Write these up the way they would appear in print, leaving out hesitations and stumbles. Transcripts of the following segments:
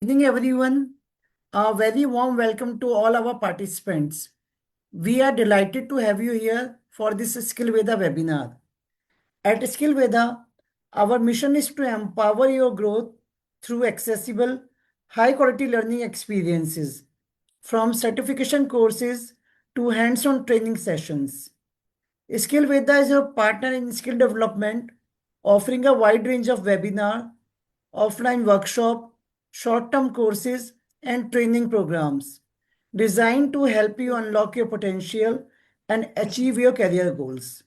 Evening, everyone. A very warm welcome to all our participants. We are delighted to have you here for this Skillveda webinar. At Skillveda, our mission is to empower your growth through accessible, high-quality learning experiences, from certification courses to hands-on training sessions. Skillveda is a partner in skill development, offering a wide range of webinar, offline workshop, short-term courses, and training programs designed to help you unlock your potential and achieve your career goals.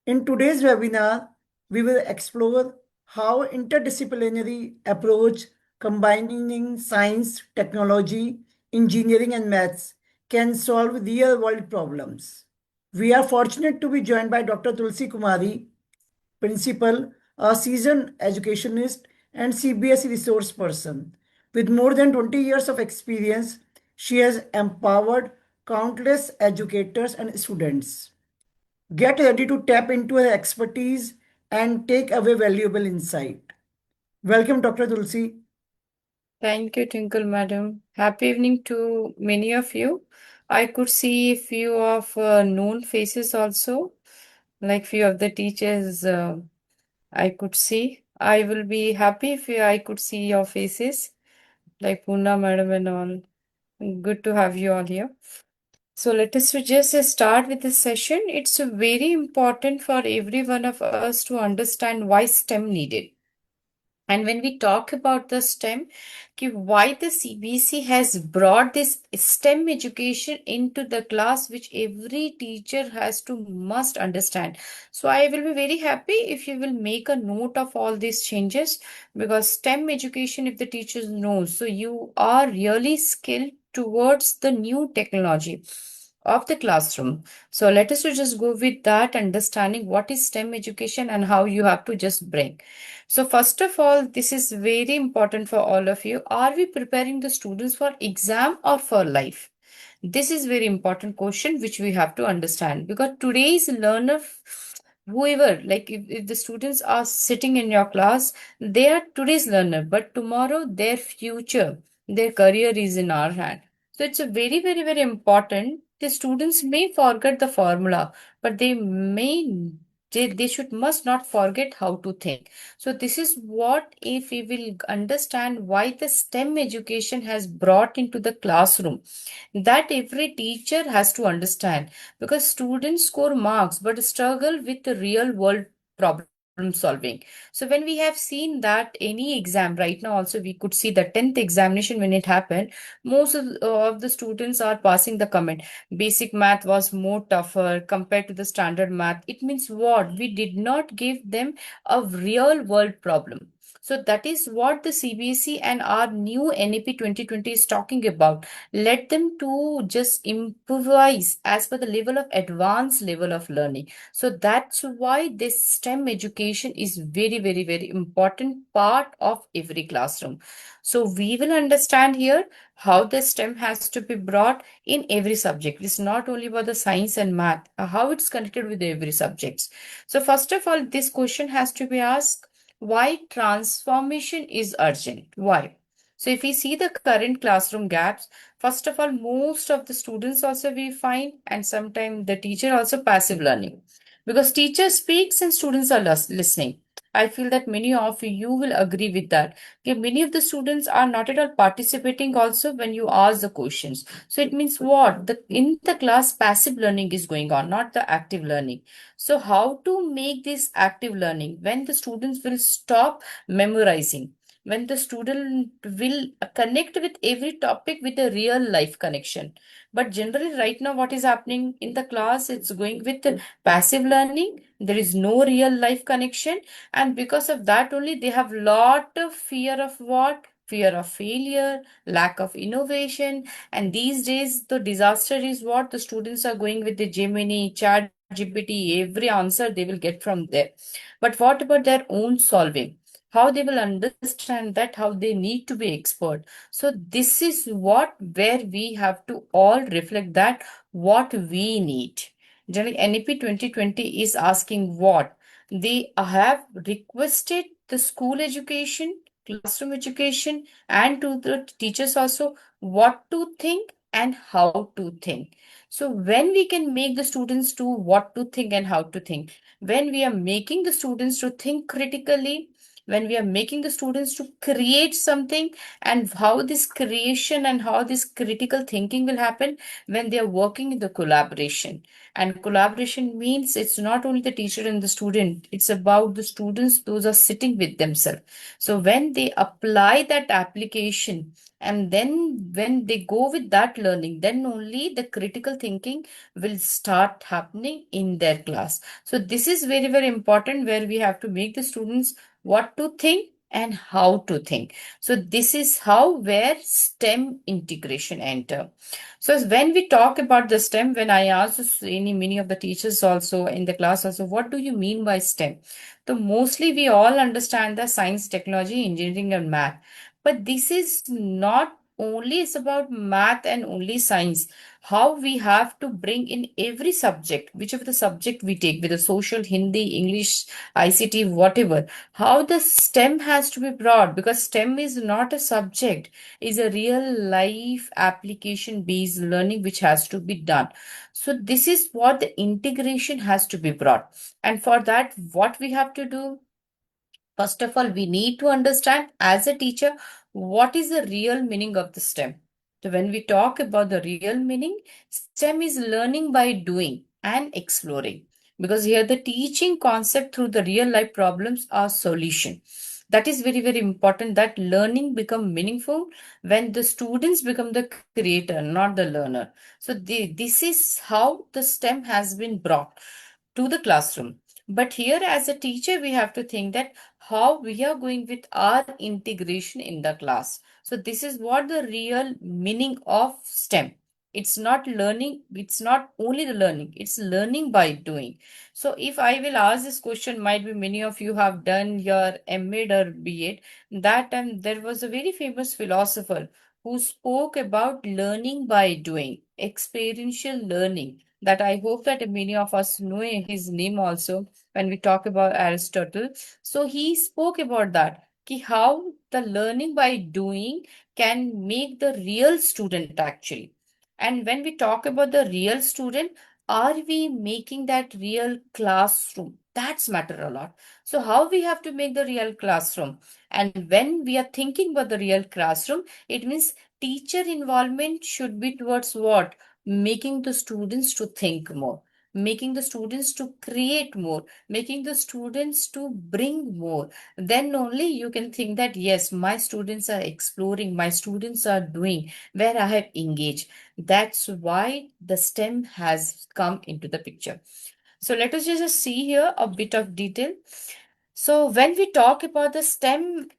In today's webinar, we will explore how interdisciplinary approach combining science, technology, engineering, and maths can solve real-world problems. We are fortunate to be joined by Dr. Tulsi Kumari, principal, a seasoned educationist, and CBSE resource person. With more than 20 years of experience, she has empowered countless educators and students. Get ready to tap into her expertise and take away valuable insight. Welcome, Dr. Tulsi. Thank you, Twinkle Madam. Happy evening to many of you. I could see a few of known faces also, like few of the teachers I could see. I will be happy if I could see your faces, like Poona Madam and all. Good to have you all here. So let us just start with the session. It's very important for every one of us to understand why STEM needed. And when we talk about the STEM, why the CBC has brought this STEM education into the class, which every teacher has to must understand. So I will be very happy if you will make a note of all these changes, because STEM education, if the teachers know, so you are really skilled towards the new technology of the classroom. So let us just go with that understanding what is STEM education and how you have to just bring. So first of all, this is very important for all of you. Are we preparing the students for exam or for life? This is very important question which we have to understand, because today's learner, whoever, like if the students are sitting in your class, they are today's learner, but tomorrow their future, their career is in our hand. So it's a very, very, very important. The students may forget the formula, but they should must not forget how to think. So this is what, if we will understand why the STEM education has brought into the classroom, that every teacher has to understand, because students score marks but struggle with the real world problem solving. So when we have seen that any exam right now, also we could see the 10th examination when it happened, most of the students are passing the comment, basic math was more tougher compared to the standard math. It means what? We did not give them a real world problem. So that is what the CBSE and our new NEP 2020 is talking about. Let them to just improvise as per the level of advanced level of learning. So that's why this STEM education is very, very, very important part of every classroom. So we will understand here how the STEM has to be brought in every subject. It's not only about the science and math, how it's connected with every subjects. So first of all, this question has to be asked, why transformation is urgent? Why? So if we see the current classroom gaps, first of all, most of the students also we find, and sometimes the teacher also passive learning, because teacher speaks and students are listening. I feel that many of you will agree with that. Okay, many of the students are not at all participating also when you ask the questions. So it means what? In the class, passive learning is going on, not the active learning. So how to make this active learning when the students will stop memorizing, when the student will connect with every topic with a real life connection. But generally right now what is happening in the class, it's going with the passive learning. There is no real life connection, and because of that only they have lot of fear of what? Fear of failure, lack of innovation. And these days the disaster is what? The students are going with the Gemini, Chat GPT, every answer they will get from there. But what about their own solving? How they will understand that, how they need to be expert. So this is what, where we have to all reflect that what we need. Generally NEP 2020 is asking what they have requested the school education, classroom education and to the teachers also what to think and how to think. So when we can make the students to what to think and how to think, when we are making the students to think critically, when we are making the students to create something, and how this creation and how this critical thinking will happen when they are working in the collaboration. And collaboration means it's not only the teacher and the student, it's about the students, those are sitting with themselves. So when they apply that application, and then when they go with that learning, then only the critical thinking will start happening in their class. So this is very, very important, where we have to make the students what to think and how to think. So this is how where STEM integration enter. So when we talk about the STEM, when I asked many of the teachers also in the class also, what do you mean by STEM? So mostly we all understand the science, technology, engineering, and math. But this is not only it's about math and only science. How we have to bring in every subject, whichever the subject we take, whether social, Hindi, English, ICT, whatever, how the STEM has to be brought, because STEM is not a subject, is a real life application based learning which has to be done. So this is what the integration has to be brought. And for that, what we have to do, first of all, we need to understand as a teacher what is the real meaning of the STEM. So when we talk about the real meaning, STEM is learning by doing and exploring. Because here the teaching concept through the real life problems are solution. That is very, very important, that learning become meaningful when the students become the creator, not the learner. So this is how the STEM has been brought to the classroom. But here, as a teacher, we have to think that how we are going with our integration in the class. So this is what the real meaning of STEM. It's not learning, it's not only the learning, it's learning by doing. So if I will ask this question, might be many of you have done your MAd or BAd. That time there was a very famous philosopher who spoke about learning by doing, experiential learning, that I hope that many of us know his name also when we talk about Aristotle. So he spoke about that, ki how the learning by doing can make the real student actually. And when we talk about the real student, are we making that real classroom? That's matter a lot. So how we have to make the real classroom? And when we are thinking about the real classroom, it means teacher involvement should be towards what? Making the students to think more, making the students to create more, making the students to bring more. Then only you can think that, yes, my students are exploring, my students are doing, where I have engaged. That's why the STEM has come into the picture. So let us just see here a bit of detail. So when we talk about the STEM,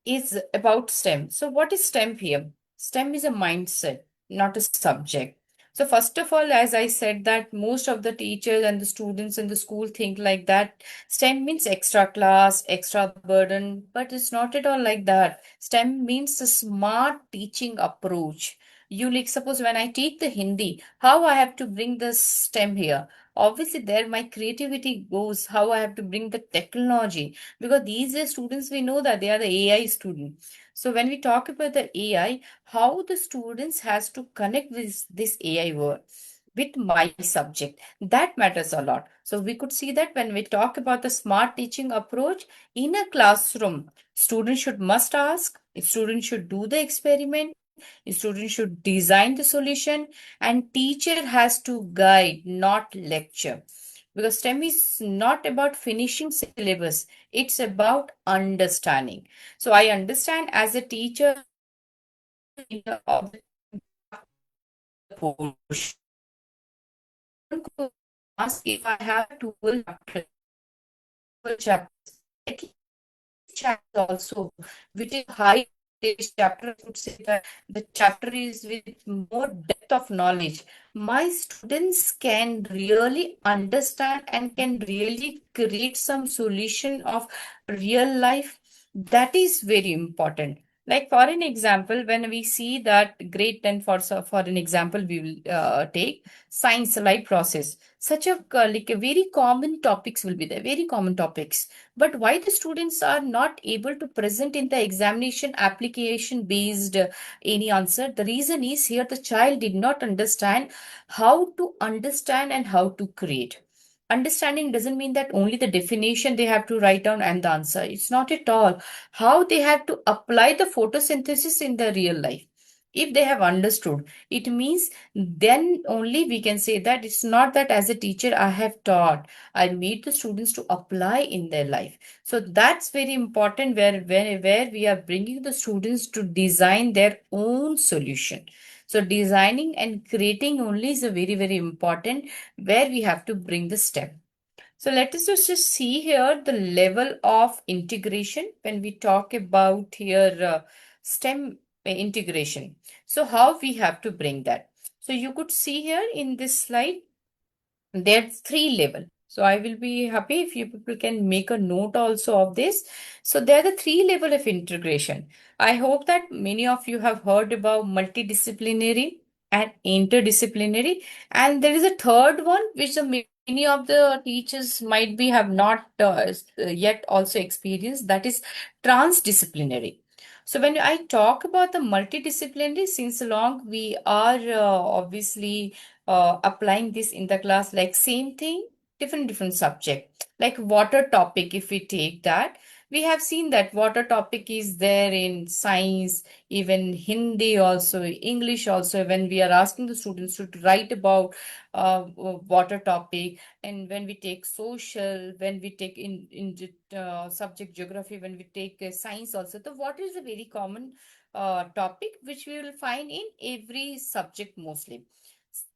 is about STEM. So what is STEM here? STEM is a mindset, not a subject. So first of all, as I said, that most of the teachers and the students in the school think like that STEM means extra class, extra burden, but it's not at all like that. STEM means a smart teaching approach. You like, suppose when I teach the Hindi, how I have to bring the STEM here? Obviously, there my creativity goes, how I have to bring the technology, because these are students, we know that they are the AI students. So when we talk about the AI, how the students has to connect with this AI world with my subject, that matters a lot. So we could see that when we talk about the smart teaching approach in a classroom, students should must ask, students should do the experiment, students should design the solution, and teacher has to guide, not lecture. Because STEM is not about finishing syllabus, it's about understanding. So I understand as a teacher in of the portion, ask if I have 12 chapters, at least chapter also, which is high chapter, I would say that the chapter is with more depth of knowledge. My students can really understand and can really create some solution of real life. That is very important. Like for an example, when we see that grade 10 for an example, we will take science life process. Such a like a very common topics will be there, very common topics. But why the students are not able to present in the examination application based any answer? The reason is here the child did not understand how to understand and how to create. Understanding doesn't mean that only the definition they have to write down and the answer. It's not at all how they have to apply the photosynthesis in the real life. If they have understood, it means then only we can say that it's not that as a teacher I have taught, I made the students to apply in their life. So that's very important where we are bringing the students to design their own solution. So designing and creating only is a very, very important where we have to bring the step. So let us just see here the level of integration when we talk about here STEM integration. So how we have to bring that. So you could see here in this slide, there's three level. So I will be happy if you people can make a note also of this. So there are the three level of integration. I hope that many of you have heard about multidisciplinary and interdisciplinary. And there is a third one which many of the teachers might be have not yet also experienced, that is transdisciplinary. So when I talk about the multidisciplinary, since long we are obviously applying this in the class, like same thing, different subject. Like water topic, if we take that, we have seen that water topic is there in science, even Hindi also, English also, when we are asking the students to write about water topic. And when we take social, when we take in subject geography, when we take science also, the water is a very common topic which we will find in every subject mostly.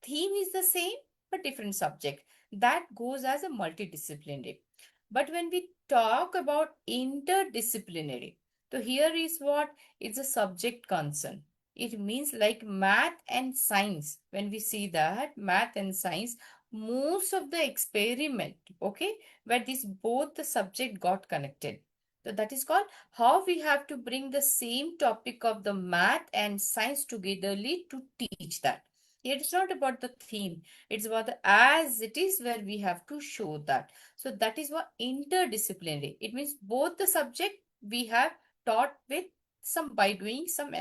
Theme is the same but different subject. That goes as a multidisciplinary. But when we talk about interdisciplinary, so here is what it's a subject concern. It means like math and science. When we see that math and science, most of the experiment, okay, where these both the subject got connected. So that is called how we have to bring the same topic of the math and science togetherly to teach that. It's not about the theme. It's about the as it is where we have to show that. So that is what interdisciplinary. It means both the subject we have taught with some by doing some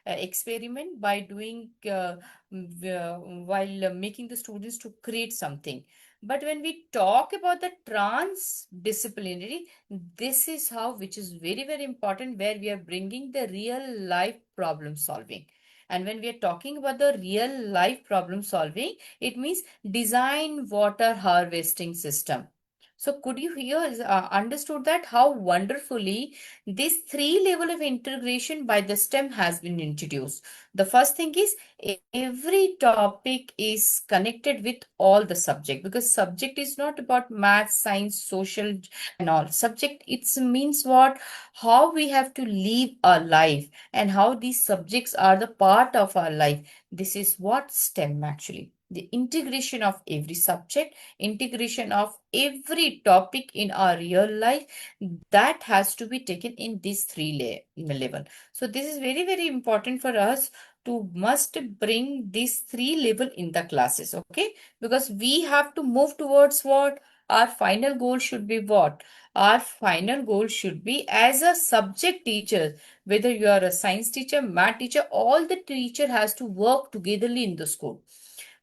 experiment, by doing while making the students to create something. But when we talk about the transdisciplinary, this is how, which is very, very important, where we are bringing the real life problem solving. And when we are talking about the real life problem solving, it means design water harvesting system. So could you hear, understood that how wonderfully this three level of integration by the STEM has been introduced. The first thing is every topic is connected with all the subject, because subject is not about math, science, social and all. Subject, it means what? How we have to live our life and how these subjects are the part of our life. This is what STEM actually. The integration of every subject, integration of every topic in our real life, that has to be taken in these three level. So this is very, very important for us to must bring these three level in the classes, okay? Because we have to move towards what? Our final goal should be what? Our final goal should be as a subject teacher, whether you are a science teacher, math teacher, all the teacher has to work togetherly in the school.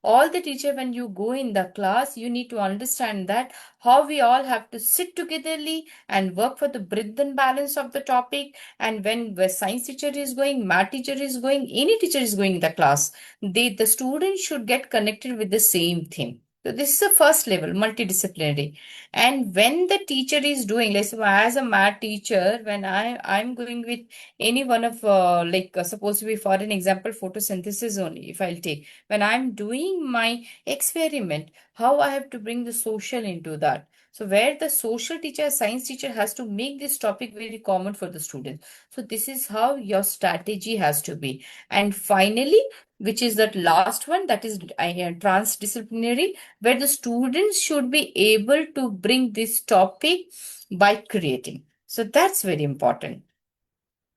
All the teacher, when you go in the class, you need to understand that how we all have to sit togetherly and work for the breadth and balance of the topic. And when the science teacher is going, math teacher is going, any teacher is going in the class, the students should get connected with the same thing. So this is the first level, multidisciplinary. And when the teacher is doing, let's say as a math teacher, when I'm going with any one of suppose to be for an example photosynthesis only, if I'll take, when I'm doing my experiment, how I have to bring the social into that. So where the social teacher, science teacher has to make this topic very common for the students. So this is how your strategy has to be. And finally, which is that last one, that is transdisciplinary, where the students should be able to bring this topic by creating. So that's very important.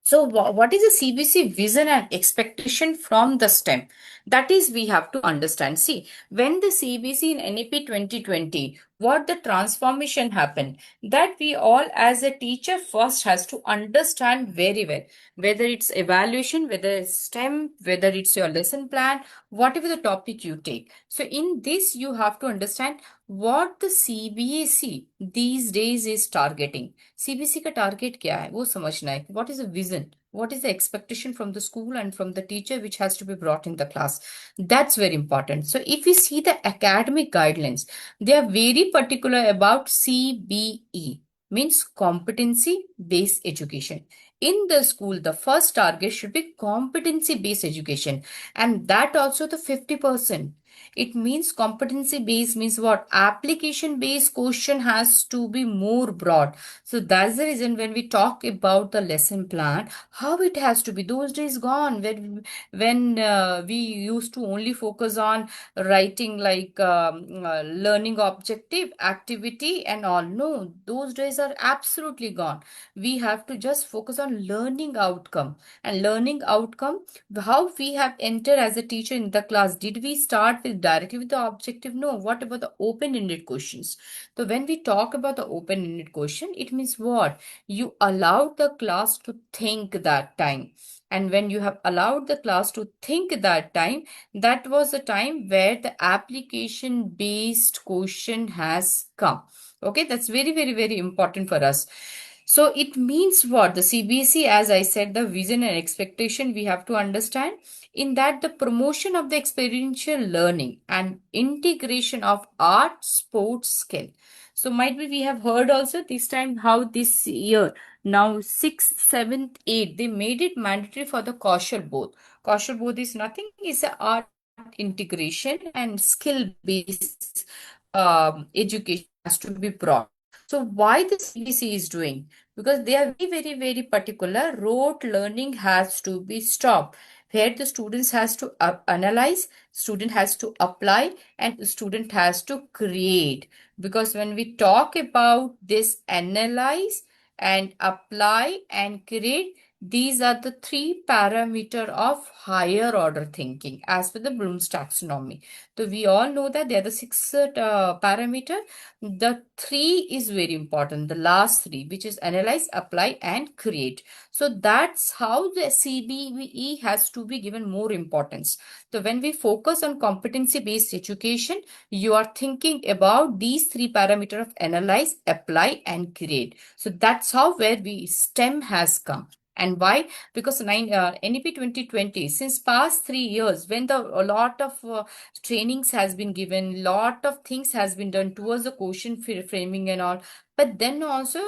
So what is the CBC vision and expectation from the STEM? That is, we have to understand. See, when the CBC in NEP 2020, what the transformation happened, that we all as a teacher first has to understand very well, whether it's evaluation, whether it's STEM, whether it's your lesson plan, whatever the topic you take. So in this, you have to understand what the CBSE these days is targeting. CBC का target क्या है वो समझना है. What is the vision? What is the expectation from the school and from the teacher which has to be brought in the class? That's very important. So if we see the academic guidelines, they are very particular about CBE, means competency based education. In the school, the first target should be competency based education, and that also the 50%. It means competency based means what? Application based question has to be more broad. So that's the reason when we talk about the lesson plan, how it has to be. Those days gone when we used to only focus on writing like learning objective, activity and all. No, those days are absolutely gone. We have to just focus on learning outcome. And learning outcome, how we have entered as a teacher in the class. Did we start with directly with the objective? No. What about the open-ended questions? So when we talk about the open-ended question, it means what? You allowed the class to think that time. And when you have allowed the class to think that time, that was the time where the application-based question has come. Okay, that's very, very, very important for us. So it means what? The CBSE, as I said, the vision and expectation we have to understand in that the promotion of the experiential learning and integration of art, sports, skill. So might be we have heard also this time how this year, now 6th, 7th, 8th, they made it mandatory for the 𝗪𝗴𝗵𝗏. 𝗪𝗴𝗵𝗏 is nothing, is a art integration and skill based education has to be brought. So why the CBC is doing? Because they are very, very, very particular. Rote learning has to be stopped. Where the students has to analyze, student has to apply, and student has to create. Because when we talk about this analyze and apply and create, these are the three parameter of higher order thinking as per the Bloom's taxonomy. So we all know that there are the six parameter. The three is very important. The last three, which is analyze, apply, and create. So that's how the CBE has to be given more importance. So when we focus on competency-based education, you are thinking about these three parameters of analyze, apply, and create. So that's how where we STEM has come. And why? Because NEP 2020, since past 3 years, when a lot of trainings has been given, lot of things has been done towards the question framing and all. But then also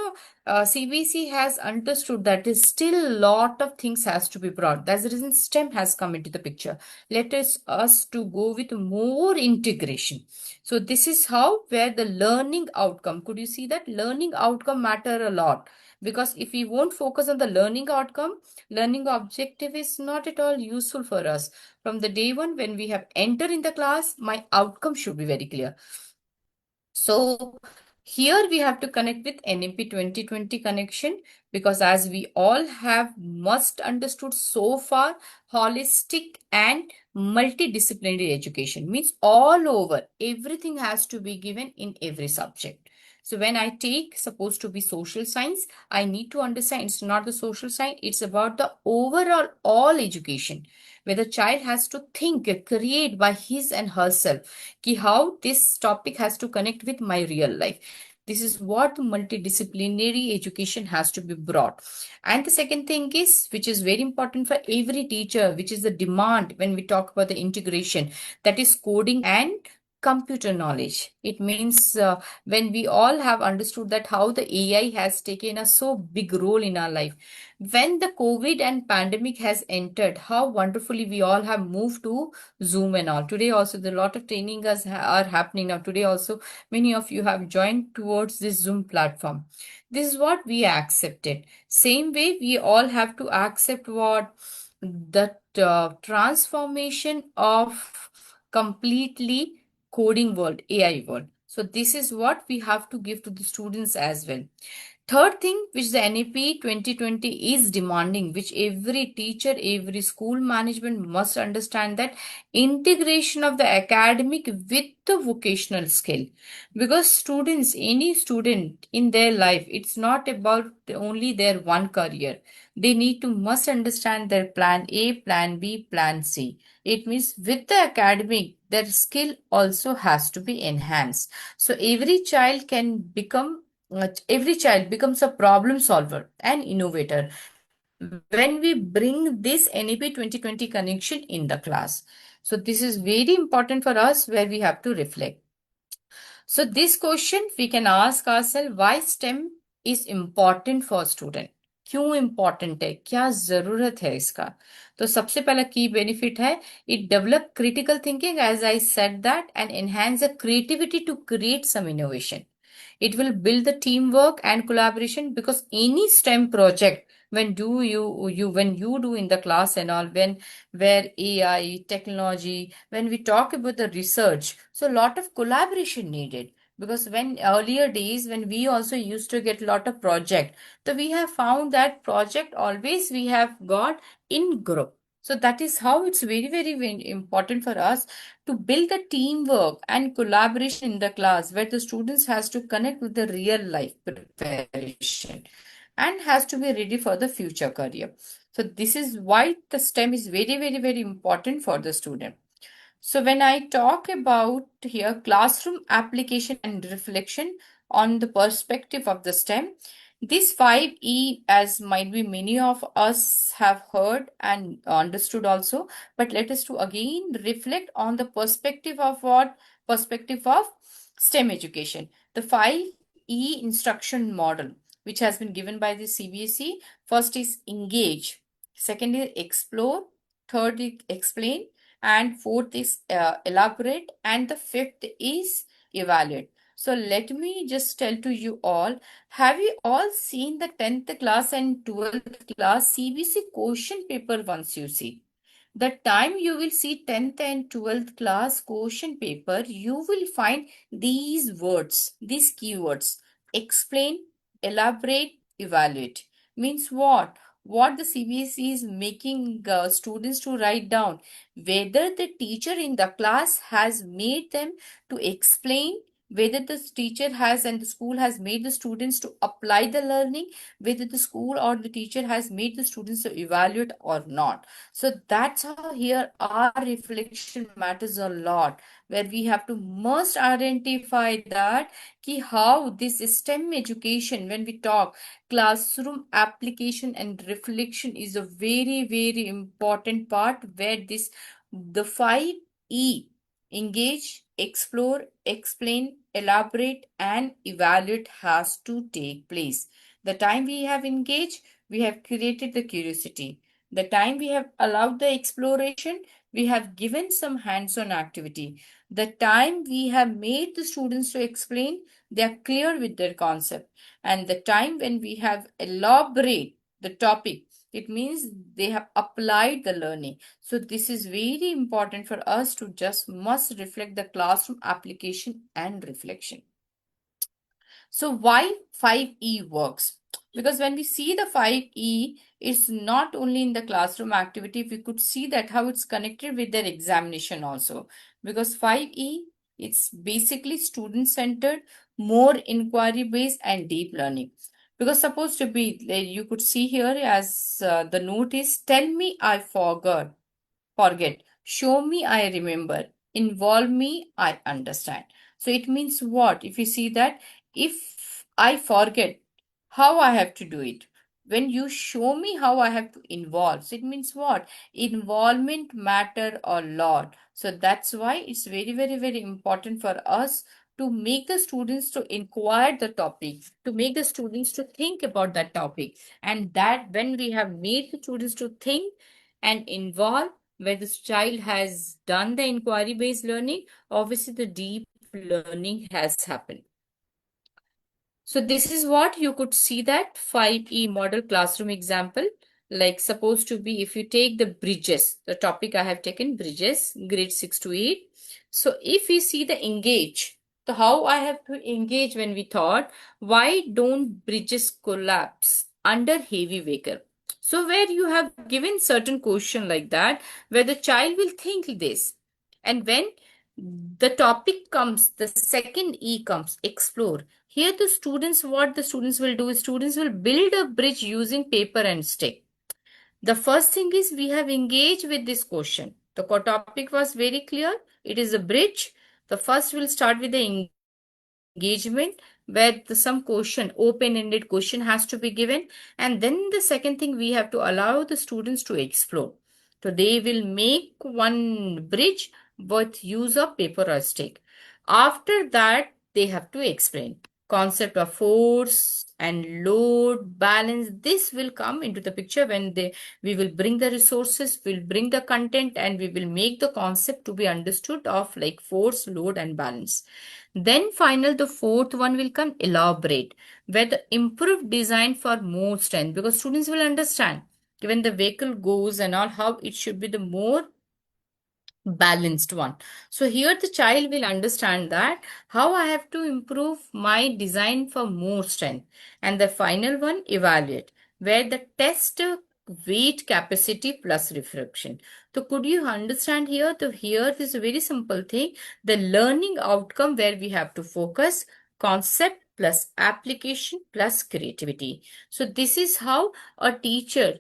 CBC has understood that is still lot of things has to be brought. That's the reason STEM has come into the picture. Let us to go with more integration. So this is how where the learning outcome. Could you see that learning outcome matter a lot? Because if we won't focus on the learning outcome, learning objective is not at all useful for us. From the day one, when we have entered in the class, my outcome should be very clear. So here we have to connect with NEP 2020 connection, because as we all have must understood so far, holistic and multidisciplinary education means all over, everything has to be given in every subject. So when I take supposed to be social science, I need to understand it's not the social science, it's about the overall all education, where the child has to think, create by his and herself, ki how this topic has to connect with my real life. This is what multidisciplinary education has to be brought. And the second thing is, which is very important for every teacher, which is the demand when we talk about the integration, that is coding and computer knowledge. It means when we all have understood that how the AI has taken a so big role in our life. When the COVID and pandemic has entered, how wonderfully we all have moved to Zoom and all. Today also, the lot of training are happening now. Today also, many of you have joined towards this Zoom platform. This is what we accepted. Same way, we all have to accept what the transformation of completely coding world, AI world. So this is what we have to give to the students as well. Third thing which the NEP 2020 is demanding, which every teacher, every school management must understand, that integration of the academic with the vocational skill. Because students, any student in their life, it's not about only their one career. They need to must understand their plan A, plan B, plan C. It means with the academic, their skill also has to be enhanced. So every child becomes a problem solver and innovator when we bring this NEP 2020 connection in the class. So this is very important for us, where we have to reflect. So this question we can ask ourselves, why STEM is important for student? क्यों important है, क्या जरूरत है इसका? तो सबसे पहला की बेनिफिट है, it develop critical thinking, as I said that, and enhance the creativity to create some innovation. It will build the teamwork and collaboration, because any STEM project, when you do in the class and all, when where AI, technology, when we talk about the research, so a lot of collaboration needed. Because when earlier days, when we also used to get a lot of project, so we have found that project always we have got in group. So that is how it's very, very, very important for us to build the teamwork and collaboration in the class, where the students has to connect with the real life preparation and has to be ready for the future career. So this is why the STEM is very, very, very important for the student. So when I talk about here classroom application and reflection on the perspective of the STEM, this 5E, as might be many of us have heard and understood also, but let us to again reflect on the perspective of what? Perspective of STEM education. The 5E instruction model, which has been given by the CBSE, first is engage, second is explore, third is explain, and fourth is elaborate, and the fifth is evaluate. So let me just tell to you all, have you all seen the 10th class and 12th class CBC question paper? Once you see the time you will see 10th and 12th class question paper, you will find these words, these keywords: explain, elaborate, evaluate. Means what? What the CBSE is making students to write down, whether the teacher in the class has made them to explain, whether the teacher has and the school has made the students to apply the learning, whether the school or the teacher has made the students to evaluate or not. So that's how here our reflection matters a lot, where we have to must identify that how this STEM education, when we talk classroom application and reflection, is a very, very important part, where the 5E, engage, explore, explain, elaborate, and evaluate, has to take place. The time we have engaged, we have created the curiosity. The time we have allowed the exploration, we have given some hands-on activity. The time we have made the students to explain, they are clear with their concept. And the time when we have elaborate the topic, it means they have applied the learning. So this is very important for us to just must reflect the classroom application and reflection. So why 5E works? Because when we see the 5E, it's not only in the classroom activity, we could see that how it's connected with their examination also. Because 5E, it's basically student-centered, more inquiry-based and deep learning. Because supposed to be, you could see here as the note is, tell me I forget, show me I remember, involve me I understand. So it means what? If you see that, if I forget how I have to do it, when you show me how I have to involve, so it means what? Involvement matter a lot. So that's why it's very, very, very important for us to make the students to inquire the topic, to make the students to think about that topic. And that when we have made the students to think and involve, where the child has done the inquiry-based learning, obviously the deep learning has happened. So this is what you could see, that 5E model classroom example. Like supposed to be, if you take the bridges, the topic I have taken bridges, grade 6 to 8. So if we see the engage, So how I have to engage when we thought, why don't bridges collapse under heavy vehicle? So where you have given certain question like that, where the child will think this. And when the topic comes, the second E comes, explore. Here the students, what the students will do is students will build a bridge using paper and stick. The first thing is we have engaged with this question. The topic was very clear. It is a bridge. The first will start with the engagement where some question, open-ended question has to be given. And then the second thing we have to allow the students to explore. So they will make one bridge with use of paper or stick. After that, they have to explain concept of force and load, balance. This will come into the picture when we will bring the resources, we'll bring the content, and we will make the concept to be understood of like force, load, and balance. Then final, the fourth one will come elaborate, where the improved design for more strength, because students will understand when the vehicle goes and all how it should be the more balanced one. So here the child will understand that how I have to improve my design for more strength. And the final one, evaluate, where the test weight capacity plus reflection. So could you understand here? So here is a very simple thing, the learning outcome where we have to focus concept plus application plus creativity. So this is how a teacher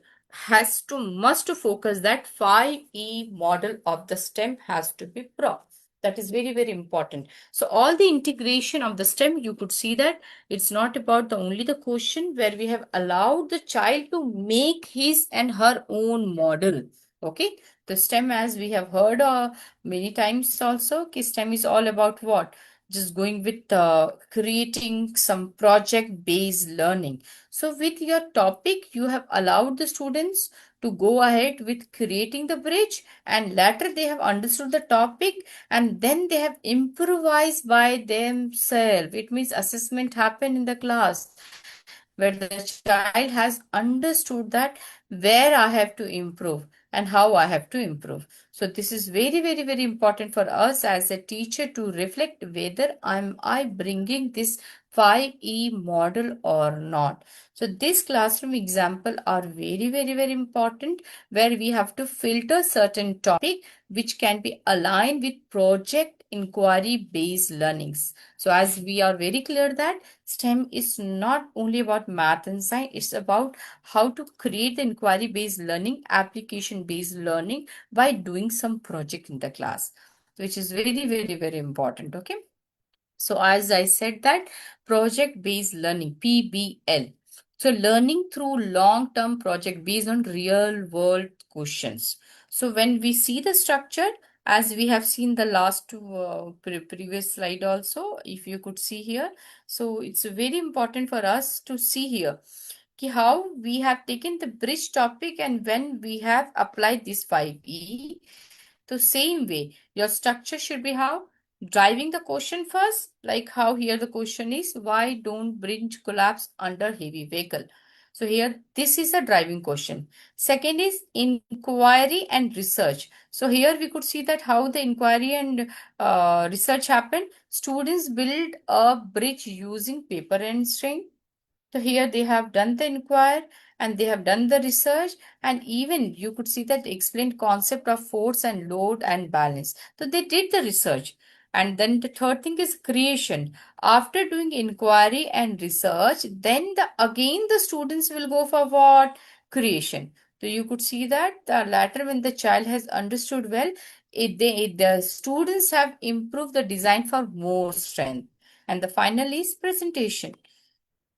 must focus that 5E model of the STEM has to be pro. That is very, very important. So all the integration of the STEM, you could see that it's not about only the question where we have allowed the child to make his and her own model. Okay. The STEM, as we have heard many times also, STEM is all about what? Just going with creating some project-based learning. So with your topic, you have allowed the students to go ahead with creating the bridge, and later they have understood the topic and then they have improvised by themselves. It means assessment happened in the class where the child has understood that where I have to improve and how I have to improve. So this is very, very, very important for us as a teacher to reflect whether I bringing this 5E model or not. So this classroom example are very, very, very important where we have to filter certain topic which can be aligned with project inquiry based learnings. So as we are very clear that STEM is not only about math and science, it's about how to create the inquiry based learning, application based learning by doing some project in the class, which is very, very, very important. Okay. So as I said that project-based learning, PBL. So learning through long-term project based on real-world questions. So when we see the structure, as we have seen the last previous slide also, if you could see here. So it's very important for us to see here how we have taken the bridge topic and when we have applied this 5E. The same way, your structure should be how? Driving the question first, like how here the question is, why don't bridge collapse under heavy vehicle? So here, this is a driving question. Second is inquiry and research. So here we could see that how the inquiry and research happened. Students build a bridge using paper and string. So here they have done the inquiry and they have done the research, and even you could see that they explained concept of force and load and balance. So they did the research. And then the third thing is creation. After doing inquiry and research, then again the students will go for what? Creation. So you could see that the latter when the child has understood well, the students have improved the design for more strength. And the final is presentation.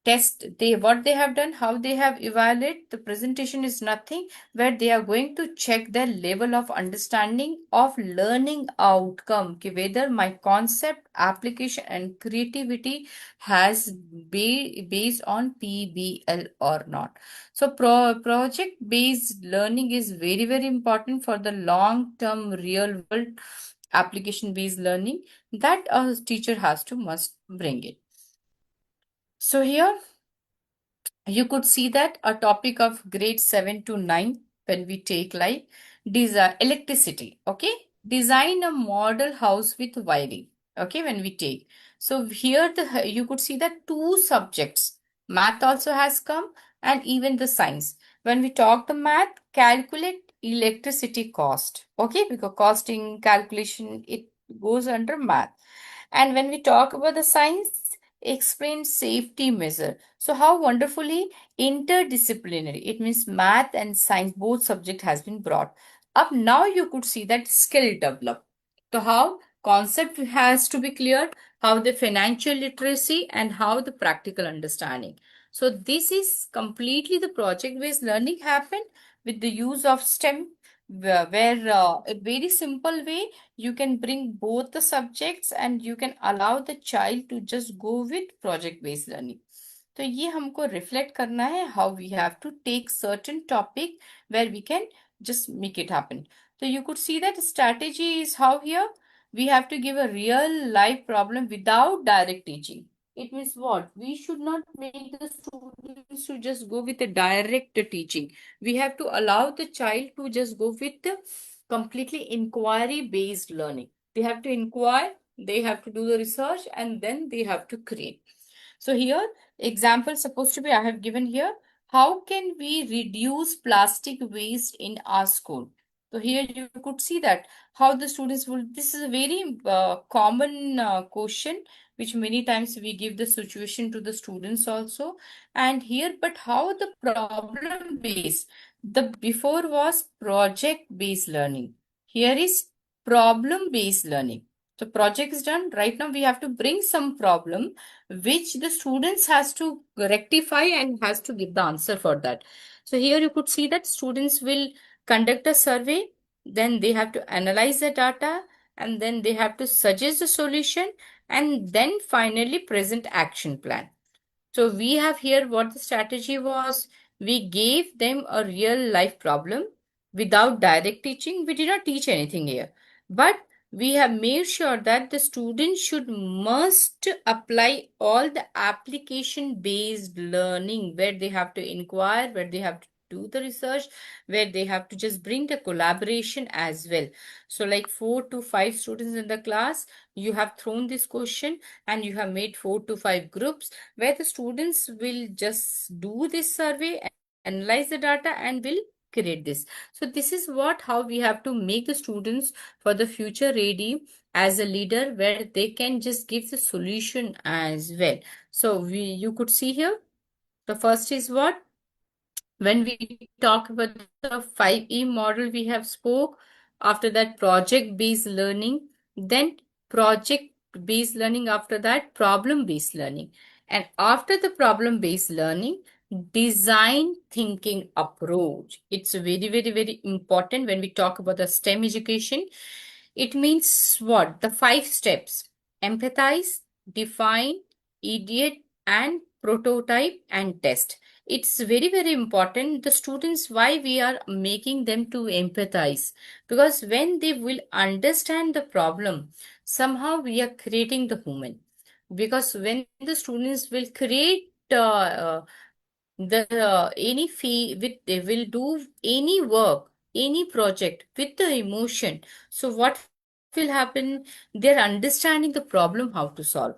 Test what they have done, how they have evaluated. The presentation is nothing where they are going to check their level of understanding of learning outcome, whether my concept, application, and creativity has based on PBL or not. So project based learning is very, very important for the long term real world application based learning that a teacher has to must bring it. So here you could see that a topic of grade 7 to 9 when we take like electricity. Okay. Design a model house with wiring. Okay, when we take. So here you could see that two subjects, math also has come and even the science. When we talk the math, calculate electricity cost. Okay, because costing calculation, it goes under math. And when we talk about the science, explain safety measure. So how wonderfully interdisciplinary. It means math and science, both subject has been brought up. Now you could see that skill develop. So how concept has to be clear, how the financial literacy and how the practical understanding. So this is completely the project-based learning happened with the use of STEM, where a very simple way you can bring both the subjects and you can allow the child to just go with project based learning. तो ये हमको reflect करना है how we have to take certain topic where we can just make it happen. So you could see that strategy is how here we have to give a real life problem without direct teaching. It means what? We should not make the students to just go with a direct teaching. We have to allow the child to just go with the completely inquiry based learning. They have to inquire, they have to do the research, and then they have to create. So here, example supposed to be I have given here. How can we reduce plastic waste in our school? So here you could see that how the students will. This is a very common question which many times we give the situation to the students also. And here, but how the problem based? The before was project based learning. Here is problem based learning. So project is done. Right now we have to bring some problem which the students has to rectify and has to give the answer for that. So here you could see that students will conduct a survey, then they have to analyze the data, and then they have to suggest a solution, and then finally present action plan. So we have here what the strategy was. We gave them a real life problem without direct teaching. We did not teach anything here, but we have made sure that the students should must apply all the application based learning where they have to inquire, where they have to do the research, where they have to just bring the collaboration as well. So like 4 to 5 students in the class, you have thrown this question and you have made 4 to 5 groups where the students will just do this survey, analyze the data, and will create this. So this is what how we have to make the students for the future ready as a leader where they can just give the solution as well. So you could see here the first is what when we talk about the 5E model we have spoke, after that project based learning, then project based learning, after that problem based learning, and after the problem based learning, design thinking approach. It's very important when we talk about the STEM education. It means what? The 5 steps: empathize, define, ideate, and prototype and test. It's very important the students why we are making them to empathize, because when they will understand the problem, somehow we are creating the human. Because when the students will create the any fee with they will do any work, any project with the emotion, so what will happen? They're understanding the problem how to solve,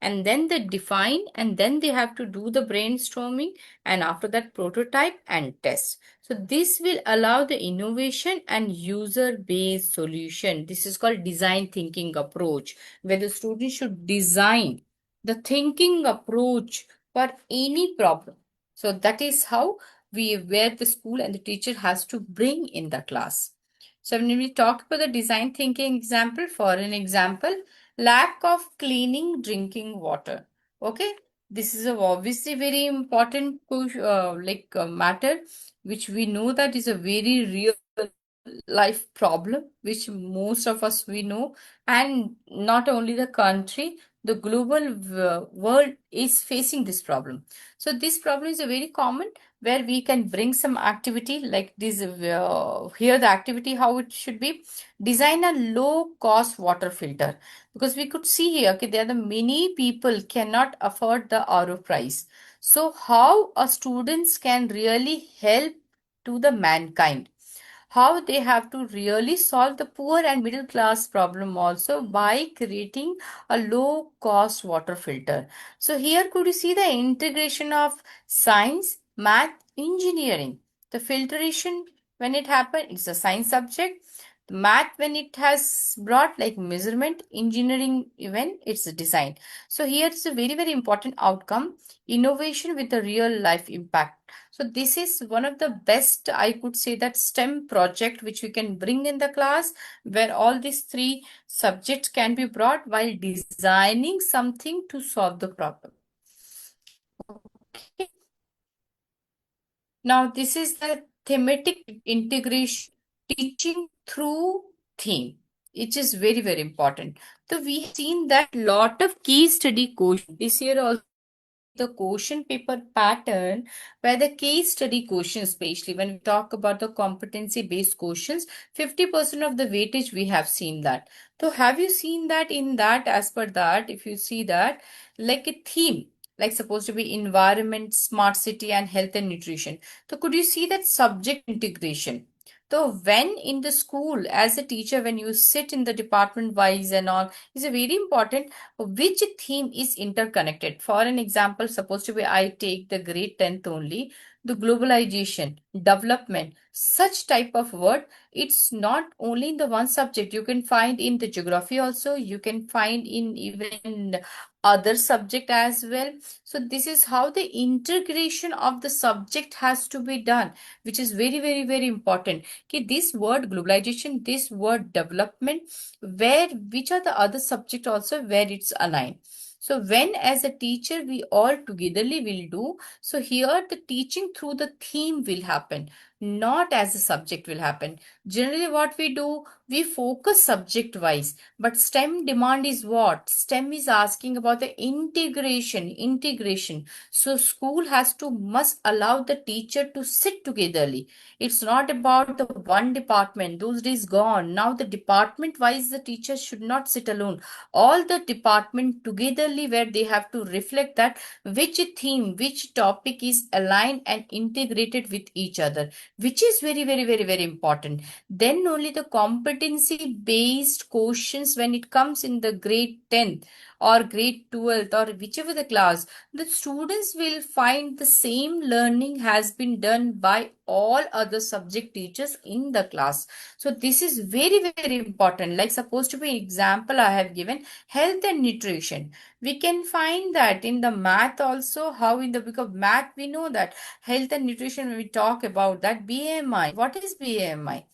and then they define, and then they have to do the brainstorming, and after that prototype and test. So this will allow the innovation and user based solution. This is called design thinking approach, where the student should design the thinking approach for any problem. So that is how where the school and the teacher has to bring in the class. So when we talk about the design thinking example, for an example, lack of cleaning drinking water. Okay, this is a obviously very important matter, which we know that is a very real life problem, which most of us we know, and not only the country, the global world is facing this problem. So this problem is a very common where we can bring some activity like this. Here the activity how it should be: design a low cost water filter, because we could see here okay, there are the many people cannot afford the RO price. So how a students can really help to the mankind, how they have to really solve the poor and middle class problem also by creating a low cost water filter. So here could you see the integration of science, math, engineering. The filtration, when it happened, it's a science subject. Math, when it has brought like measurement, engineering, even it's a design. So here it's a very, very important outcome, innovation with a real life impact. So this is one of the best, I could say, that STEM project which we can bring in the class, where all these three subjects can be brought while designing something to solve the problem. Okay. Now this is the thematic integration, teaching through theme, which is very, very important. So we have seen that lot of case study questions this year also, the question paper pattern, where the case study questions, especially when we talk about the competency based questions, 50% of the weightage we have seen that. So have you seen that in that, as per that, if you see that, like a theme, like supposed to be environment, smart city, and health and nutrition. So could you see that subject integration? So when in the school, as a teacher, when you sit in the department wise and all, is a very important which theme is interconnected. For an example, supposed to be I take the grade 10th only, the globalization, development, such type of word, it's not only in the one subject. You can find in the geography also, you can find in even other subject as well. So this is how the integration of the subject has to be done, which is very, very, very important. Okay, this word globalization, this word development, where which are the other subject also where it's aligned. So when as a teacher we all togetherly will do, so here the teaching through the theme will happen, not as a subject will happen. Generally what we do, we focus subject wise, but STEM demand is what? STEM is asking about the integration. So school has to must allow the teacher to sit togetherly. It's not about the one department. Those days gone. Now the department wise, the teachers should not sit alone. All the department togetherly, where they have to reflect that which theme, which topic is aligned and integrated with each other, which is very, very, very, very important. Then only the competency based questions, when it comes in the grade 10th or grade 12th or whichever the class, the students will find the same learning has been done by all other subject teachers in the class. So this is very, very important. Like supposed to be example I have given, health and nutrition. We can find that in the math also, how in the book of math we know that health and nutrition, when we talk about that BMI, what is BMI?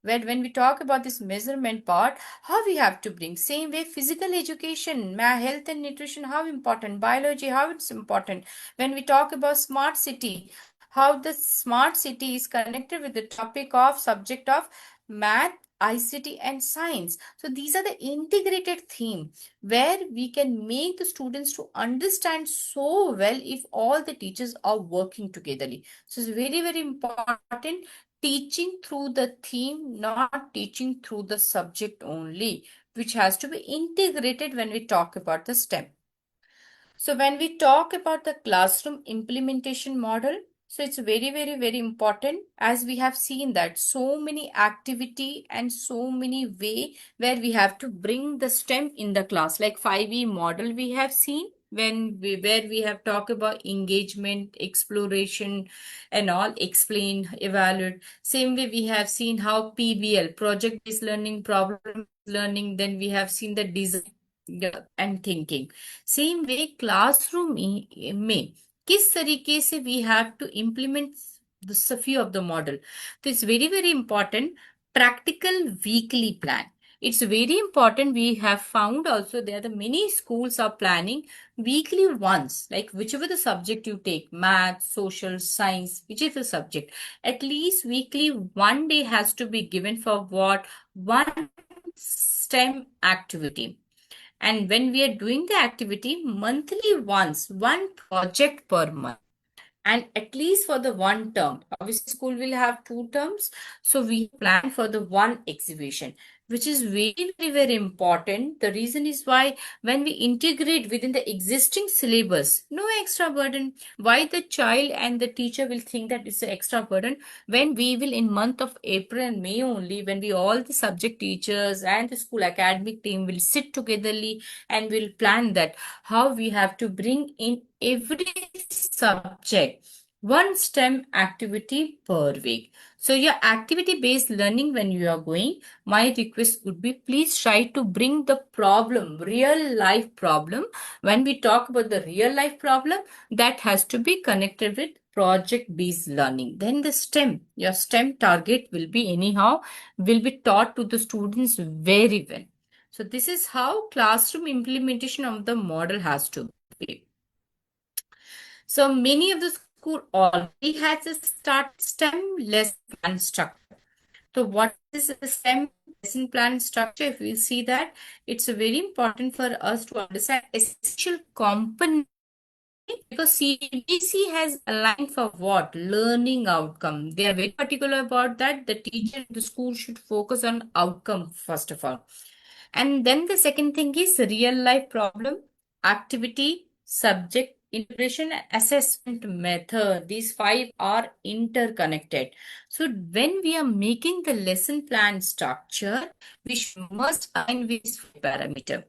When we talk about this measurement part, how we have to bring, same way physical education, health and nutrition, how important, biology, how it's important. When we talk about smart city, how the smart city is connected with the topic of subject of math, ICT and science. So these are the integrated theme where we can make the students to understand so well if all the teachers are working togetherly. So it's very, very important, teaching through the theme, not teaching through the subject only, which has to be integrated when we talk about the STEM. So when we talk about the classroom implementation model, so it's very, very, very important, as we have seen that so many activity and so many way where we have to bring the STEM in the class, like 5E model we have seen, where we have talked about engagement, exploration and all, explain, evaluate. Same way we have seen how PBL, project based learning, problem learning, then we have seen the design, yeah, and thinking. Same way classroom में किस तरीके से we have to implement the few of the model. So it's very, very important. Practical weekly plan. It's very important. We have found also there the many schools are planning weekly once, like whichever the subject you take, math, social, science, whichever subject, at least weekly one day has to be given for what? One STEM activity. And when we are doing the activity, monthly once, one project per month. And at least for the one term. Obviously, school will have 2 terms. So we plan for the one exhibition. which is very important. The reason is why when we integrate within the existing syllabus, no extra burden. Why the child and the teacher will think that it's an extra burden when we will in month of April and May only, when we all the subject teachers and the school academic team will sit togetherly and will plan that how we have to bring in every subject one STEM activity per week. So your activity-based learning when you are going, my request would be please try to bring the problem, real life problem. When we talk about the real life problem, that has to be connected with project-based learning. Then the STEM, your STEM target will be anyhow, will be taught to the students very well. So this is how classroom implementation of the model has to be. So many of the school already has a start STEM lesson plan structure. So what is the STEM lesson plan structure? If we see that, it's very important for us to understand essential component because CBC has aligned for what? Learning outcome. They are very particular about that. The teacher, the school should focus on outcome first of all. And then the second thing is real life problem, activity, subject, integration, and assessment method. These five are interconnected. So when we are making the lesson plan structure, we must align with this parameter.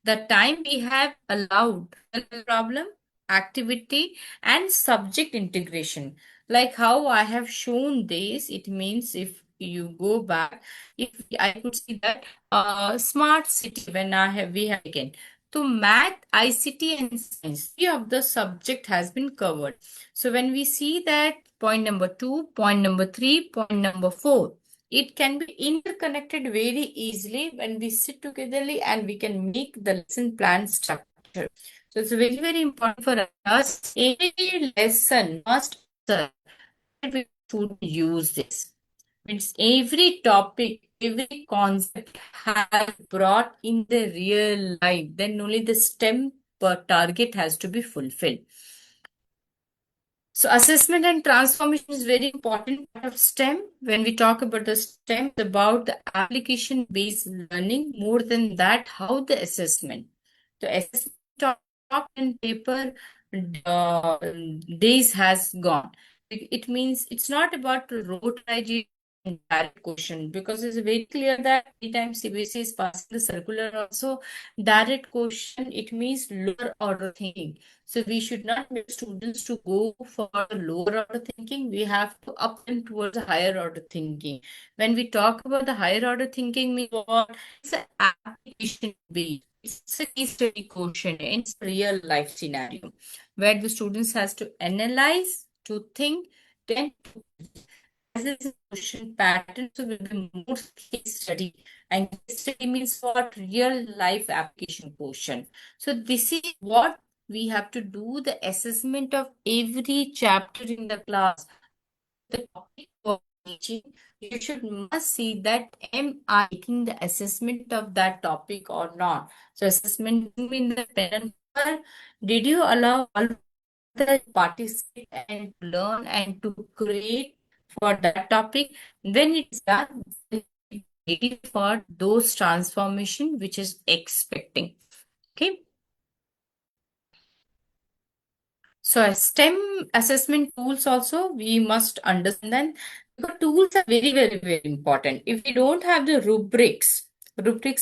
The time we have allowed the problem, activity, and subject integration. Like how I have shown this, it means if you go back, if I could see that smart city when we have again. So math, ICT, and science, three of the subject has been covered. So when we see that point number 2, point number 3, point number 4, it can be interconnected very easily when we sit togetherly and we can make the lesson plan structure. So it's very important for us. Every lesson must serve that we should use this. Means every topic, every concept has brought in the real life. Then only the STEM per target has to be fulfilled. So assessment and transformation is very important part of STEM. When we talk about the STEM, it's about the application-based learning. More than that, how the assessment. The assessment talk and paper uh, days has gone. It means it's not about rote direct question because it's very clear that anytime CBSE is passing the circular also direct question, it means lower order thinking. So we should not make students to go for lower order thinking. We have to up them towards a higher order thinking. When we talk about the higher order thinking, means what? It's an application based. It's a case study question. It's a real life scenario where the students has to analyze, to think, then to as a question pattern, so will be more case study. And case study means what? Real life application question. So this is what we have to do the assessment of every chapter in the class. The topic of teaching, you should must see that am I taking the assessment of that topic or not. So assessment means the pen and paper. Did you allow all the participate and learn and to create for that topic? When it's done, ready for those transformation which is expecting. Okay. So STEM assessment tools also we must understand because tools are very important. If we don't have the rubrics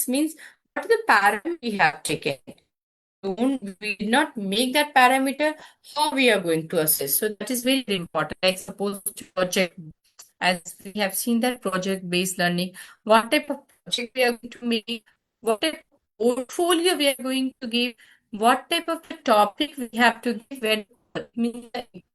means what are the parameters we have taken. We did not make that parameter, how we are going to assess. So that is very important. Like suppose project, as we have seen that project-based learning, what type of project we are going to make, what type of portfolio we are going to give, what type of topic we have to give, where means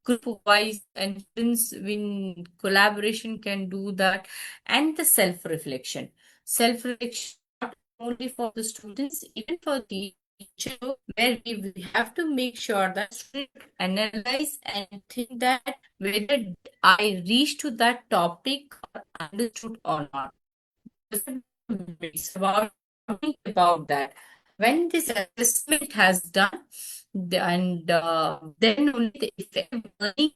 group wise and students in collaboration can do that, and the self-reflection. Self-reflection not only for the students, even for the teacher, where we have to make sure that students analyze and think that whether I reach to that topic or understood or not. It's about that. When this assessment has done, and then only the effective learning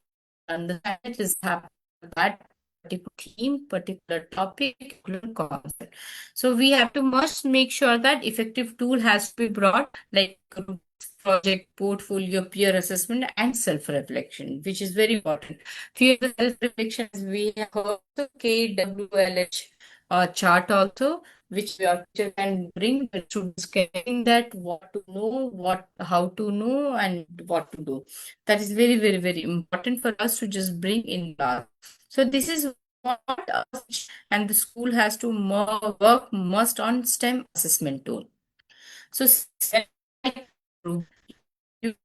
understand is happening. That particular theme, particular topic, particular concept. So we have to must make sure that effective tool has to be brought, like group project, portfolio, peer assessment, and self-reflection, which is very important. Few of the self-reflection, as we have heard, the 𝗘𝗴𝗏 chart also, which your teacher can bring the students getting that what to know, how to know, and what to do. That is very, very, very important for us to just bring in class. So this is what us and the school has to work must on STEM assessment tool. So you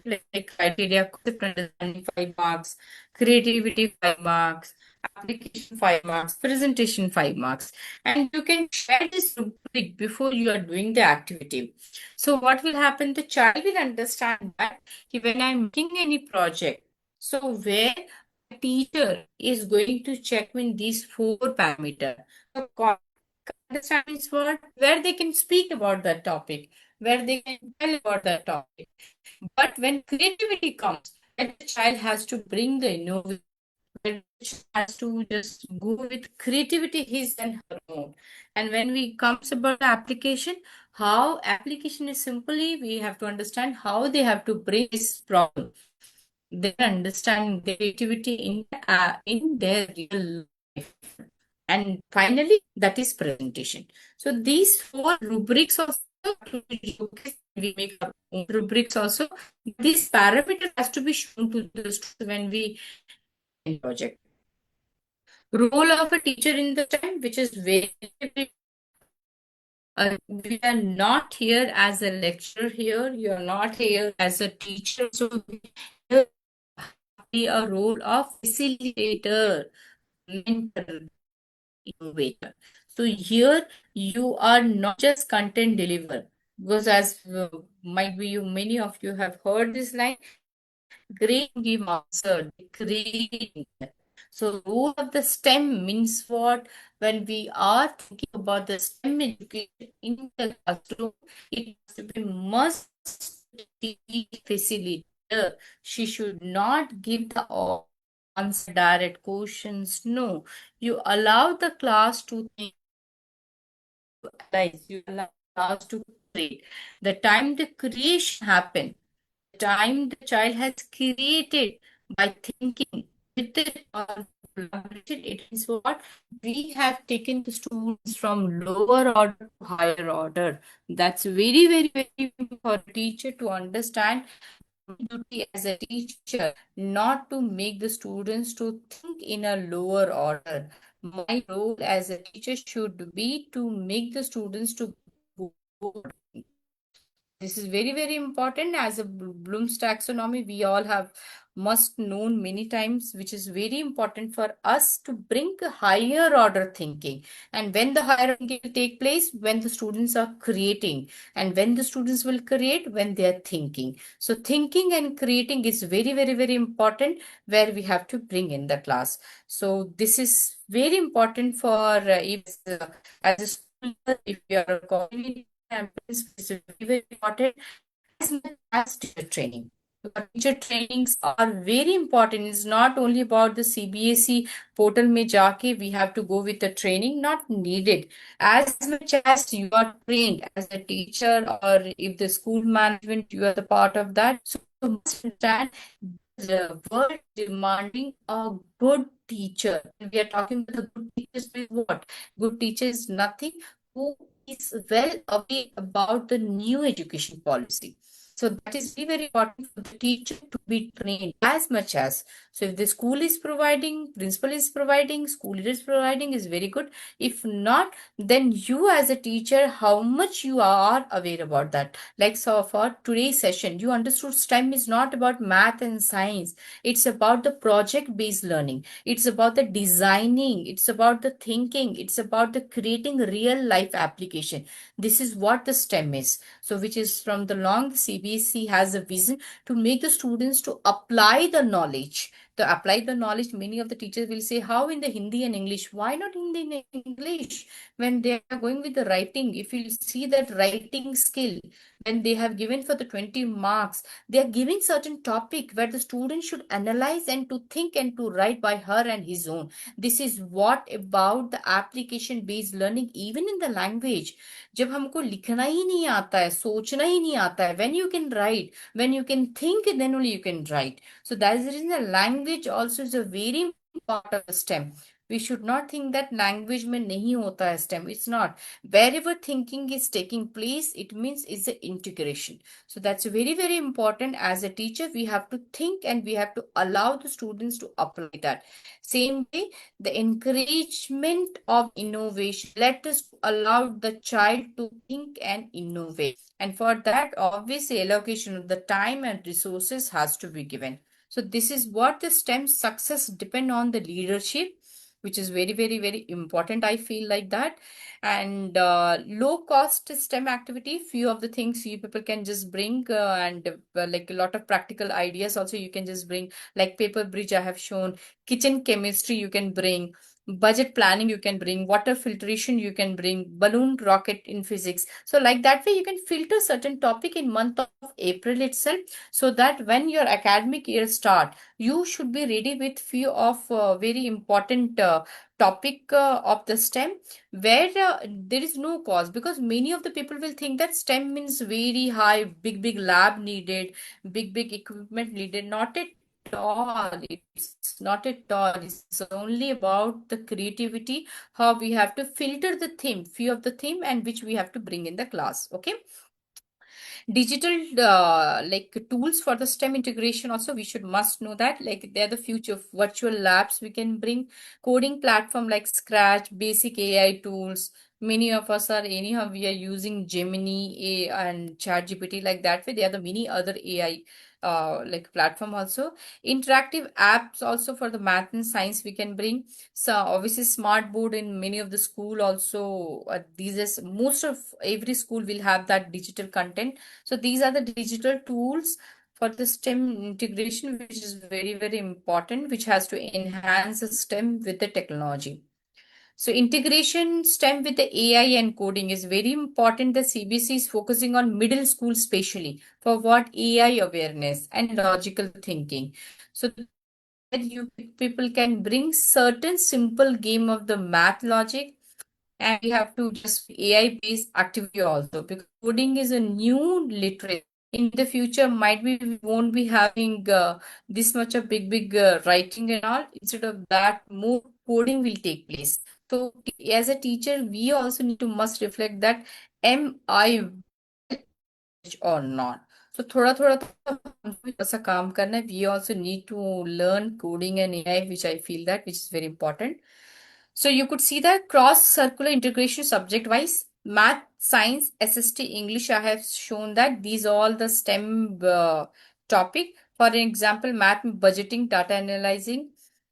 like criteria, concept understanding 5 marks, creativity 5 marks, application 5 marks, presentation 5 marks, and you can share this rubric before you are doing the activity. So what will happen? The child will understand that when I'm making any project, so where a teacher is going to check in these 4 parameters. So understanding is what where they can speak about that topic, where they can tell about that topic. But when creativity comes, when the child has to bring the innovation, when the child has to just go with creativity his and her own. And when we comes about the application, how application is simply we have to understand how they have to bring this problem. They understand creativity in their real life. And finally, that is presentation. So these 4 rubrics also we make our own rubrics also. This parameter has to be shown to the students when we in project. Role of a teacher in the time, which is very, very we are not here as a lecturer here. You are not here as a teacher. So we play a role of facilitator, mentor, innovator. So here you are not just content deliver, because as might be you many of you have heard this line, great give answer, great. So role of the STEM means what? When we are thinking about the STEM education in the classroom, it must be facilitator. She should not give the answer direct questions. No, you allow the class to think, you allow the class to create. The time the creation happen, the time the child has created by thinking with it or collaboration, it is what we have taken the students from lower order to higher order. That's very, very, very important for a teacher to understand duty as a teacher, not to make the students to think in a lower order. My role as a teacher should be to make the students to go. This is very, very important. As a Bloom's taxonomy, we all have must known many times, which is very important for us to bring a higher order thinking. And when the higher thinking will take place, when the students are creating, and when the students will create, when they are thinking. So thinking and creating is very, very, very important, where we have to bring in the class. So this is very important for as a school, if you are calling is very, very important, as much as teacher training. Because teacher trainings are very important. It's not only about the CBSE portal में जाके we have to go with the training, not needed. As much as you are trained as a teacher, or if the school management, you are the part of that. So you must understand the world demanding a good teacher. We are talking about the good teachers with what? Good teacher is nothing who is well aware about the new education policy. So that is very, very important for the teacher to be trained as much as. So if the school is providing, principal is providing, school leader is providing, is very good. If not, then you as a teacher, how much you are aware about that. Like so for today's session, you understood STEM is not about math and science. It's about the project-based learning. It's about the designing. It's about the thinking. It's about the creating real life application. This is what the STEM is. So which is from the long CBSE has a vision to make the students to apply the knowledge. To apply the knowledge, many of the teachers will say, how in the Hindi and English? Why not Hindi and English? When they are going with the writing, if you see that writing skill, when they have given for the 20 marks, they are giving certain topic where the student should analyze and to think and to write by her and his own. This is what about the application based learning even in the language. जब हमको लिखना ही नहीं आता है, सोचना ही नहीं आता है, when you can write, when you can think, then only you can write. So that is the reason the language also is a very part of the STEM. We should not think that language में नहीं होता है STEM. It's not. Wherever thinking is taking place, it means it's the integration. So that's very, very important. As a teacher, we have to think and we have to allow the students to apply that. Same way, the encouragement of innovation. Let us allow the child to think and innovate. And for that, obviously, allocation of the time and resources has to be given. So this is what the STEM success depend on the leadership, which is very, very, very important. I feel like that. And low cost STEM activity, few of the things you people can just bring and like a lot of practical ideas also you can just bring, like paper bridge I have shown, kitchen chemistry you can bring, budget planning you can bring, water filtration you can bring, balloon rocket in physics. So like that way you can filter certain topic in month of April itself, so that when your academic year start, you should be ready with few of very important topic of the STEM, where there is no cost, because many of the people will think that STEM means very high, big lab needed, big equipment needed. Not at all. It's not at all. It's only about the creativity, how we have to filter the theme, few of the theme, and which we have to bring in the class. Okay. Digital like tools for the STEM integration also we should must know that, like they're the future. Virtual labs we can bring, coding platform like Scratch, basic AI tools. Many of us are anyhow we are using Gemini and ChatGPT, like that way there are the many other AI like platform also. Interactive apps also for the math and science we can bring. So obviously smart board in many of the school also, these is most of every school will have that digital content. So these are the digital tools for the STEM integration, which is very, very important, which has to enhance the STEM with the technology. So integration STEM with the AI and coding is very important. The CBC is focusing on middle school specially for what AI awareness and logical thinking. So that you people can bring certain simple game of the math logic, and we have to just AI based activity also, because coding is a new literature. In the future, might be we won't be having this much of big writing and all. Instead of that, more coding will take place. So as a teacher, we also need to must reflect that, am I or not? So थोड़ा थोड़ा हमको ऐसा काम करना है. We also need to learn coding and AI, which I feel that which is very important. So you could see that cross circular integration subject wise, math, science, SST, English. I have shown that these all the STEM topic. For example, math में budgeting, data analyzing,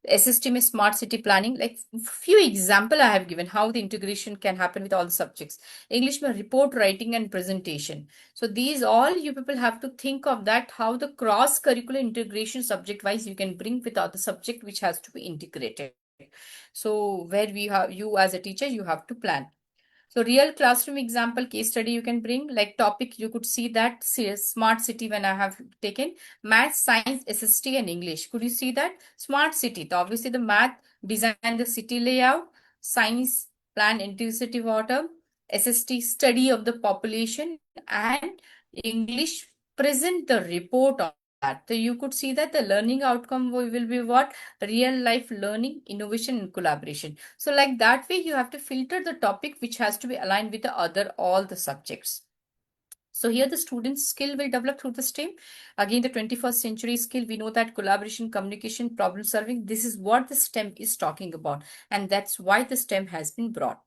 SST में smart city planning. Like few example I have given how the integration can happen with all the subjects. English में report writing and presentation. So these all you people have to think of that, how the cross curricular integration subject wise you can bring with other subject which has to be integrated. So where we have, you as a teacher, you have to plan. So real classroom example case study you can bring, like topic you could see that smart city when I have taken math, science, SST and English. Could you see that smart city? So obviously the math design the city layout, science plan intensity water, SST study of the population, and English present the report on that. So you could see that the learning outcome will be what? Real life learning, innovation and collaboration. So like that way you have to filter the topic which has to be aligned with the other all the subjects. So here the student's skill will develop through the STEM. Again, the 21st century skill, we know that collaboration, communication, problem solving, this is what the STEM is talking about. And that's why the STEM has been brought.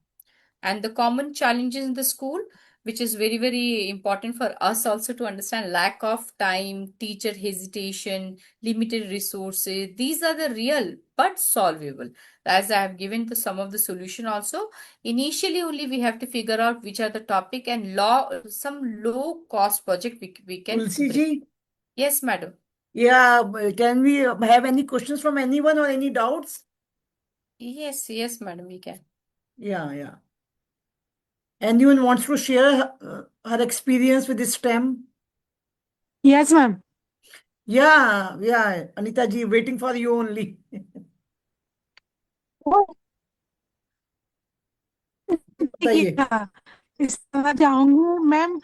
And the common challenges in the school, which is very, very important for us also to understand: lack of time, teacher hesitation, limited resources. These are the real but solvable. As I have given the some of the solution also, initially only we have to figure out which are the topic and some low cost project we can Tulsi bring. ji, Yes, madam. yeah, can we have any questions from anyone or any doubts? Yes, madam, we can. Yeah, yeah. Anyone wants to share her experience with STEM? Yes, ma'am. Yeah, Anita ji, waiting for you only. बताइए। इस तरह चाहूंगी ma'am.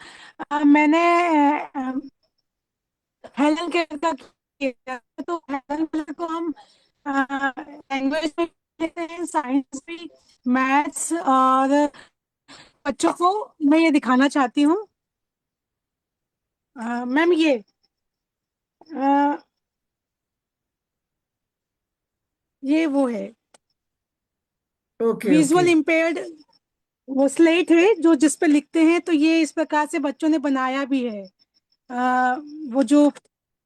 मैंने Helen care का किया, तो Helen care को हम लैंग्वेज में लेते हैं, साइंस भी, मैथ्स, और बच्चों को मैं ये दिखाना चाहती हूँ। मैम ये वो है ओके विजुअल ओके। इम्पेयर्ड, वो स्लेट है जो जिस पे लिखते हैं, तो ये इस प्रकार से बच्चों ने बनाया भी है। वो जो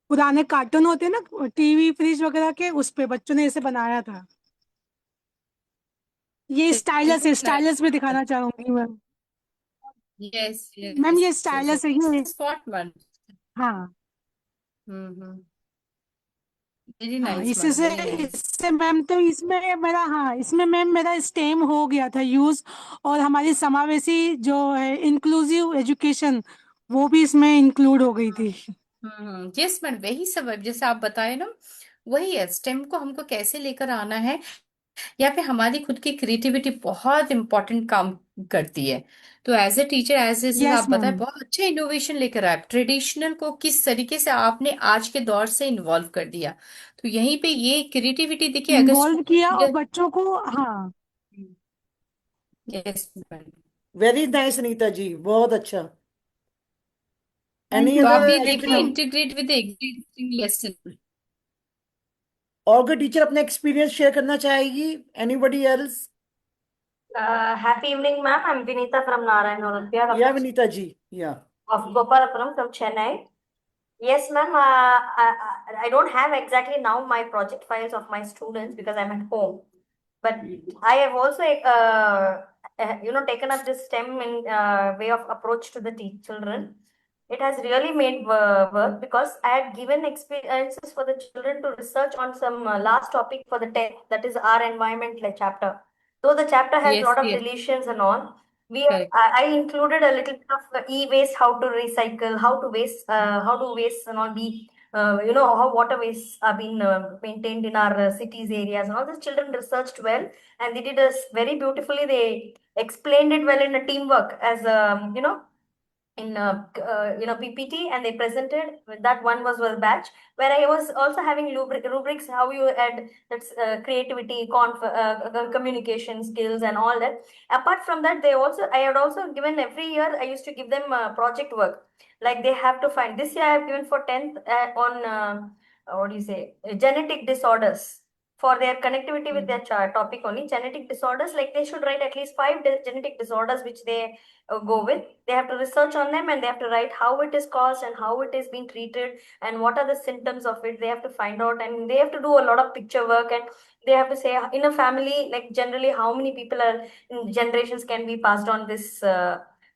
पुराने कार्टून होते हैं ना टीवी फ्रिज वगैरह के, उस पे बच्चों ने इसे बनाया था। ये स्टाइलस है, Very nice. स्टाइलस में दिखाना चाहूंगी मैम। Yes, मैम ये yes, yes. स्टाइलस है, ये Spot one. हाँ Mm-hmm. Very हाँ। nice, ma'am. इससे Very nice. इससे मैम, तो इसमें मेरा, हाँ इसमें मैम मेरा स्टेम हो गया था यूज, और हमारी समावेशी जो है इंक्लूसिव एजुकेशन, वो भी इसमें इंक्लूड हो गई थी। यस मैम, वही सब जैसे आप बताए ना, वही है स्टेम को हमको कैसे लेकर आना है। यहाँ पे हमारी खुद की क्रिएटिविटी बहुत इंपॉर्टेंट काम करती है। तो as a teacher, as a जैसे यस आप बताए, मैम। बहुत अच्छा इनोवेशन लेकर आए। ट्रेडिशनल को किस तरीके से आपने आज के दौर से इन्वॉल्व कर दिया। तो यहीं पे ये क्रिएटिविटी देखिए, अगर इन्वॉल्व किया और स्टूडेंट। बच्चों को, हाँ। Yes ma'am. Very nice Anita ji, बहुत अच्छा। थैंक एनी यू तो आप अदर भी थैंक देखिए, you. Anything? Integrate with existing lesson. और कोई टीचर अपना एक्सपीरियंस शेयर करना चाहेगी? Anybody else? Happy evening, ma'am. I'm Vinita from Narayan Olympia या विनीता जी, या of Gopalapuram from Chennai. Yes, ma'am. I don't have exactly now my project files of my students because I'm at home. But I have also, taken up this STEM in way of approach to the children. It has really made work because I had given experiences for the children to research on some last topic for the 10th, that is our environment like chapter. Though the chapter has a yes lot of yes, deletions and all, correct. I included a little bit of e-waste, how to recycle, how to waste and all be, how water wastes are being maintained in our cities areas and all. The children researched well and they did us very beautifully. They explained it well in a teamwork as in PPT, and they presented. That one was batch where I was also having rubrics, how you add that's creativity, communication skills, and all that. Apart from that, I had also given every year. I used to give them project work, like they have to find. This year, I have given for 10th on what do you say, genetic disorders. For their connectivity with their topic only, genetic disorders, like they should write at least five genetic disorders which they go with. They have to research on them and they have to write how it is caused and how it is being treated and what are the symptoms of it. They have to find out and they have to do a lot of picture work, and they have to say in a family, like generally how many people are in generations can be passed on this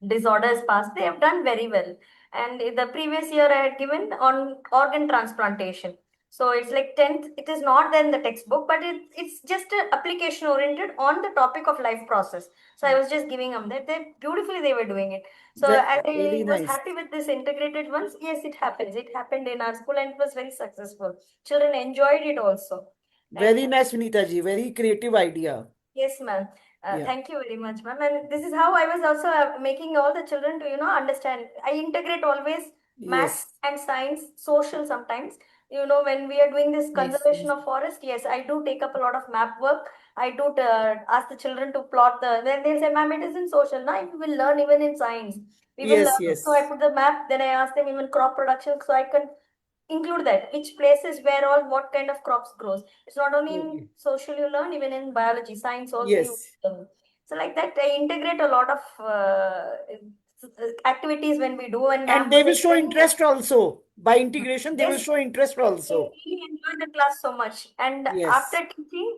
disorders passed. They have done very well. And the previous year I had given on organ transplantation. So it's like 10th, it is not there in the textbook, but it's just application oriented on the topic of life process. So I was just giving them that. They beautifully they were doing it. So very I was nice. happy with this integrated ones. Yes, it happens. It happened in our school and it was very successful. Children enjoyed it also. And very nice Vineeta ji, very creative idea. yes, ma'am. या Thank you very much, ma'am. And this is how I was also making all the children to, understand. I integrate always yes maths and science, social sometimes. When we are doing this yes conservation of forest, yes, I do take up a lot of map work. I do ask the children to plot then they'll say, ma'am, it is in social. Now we will learn even in science. We will yes learn. Yes So I put the map, then I ask them even crop production, so I can include that which places where all what kind of crops grows. It's not only in okay social you learn, even in biology science also yes. you learn. So like that I integrate a lot of activities when we do, and And ma'am they was will show explaining that. interest also. By integration, they will Yes, show interest they also. really enjoyed the class so much. And after Yes, teaching,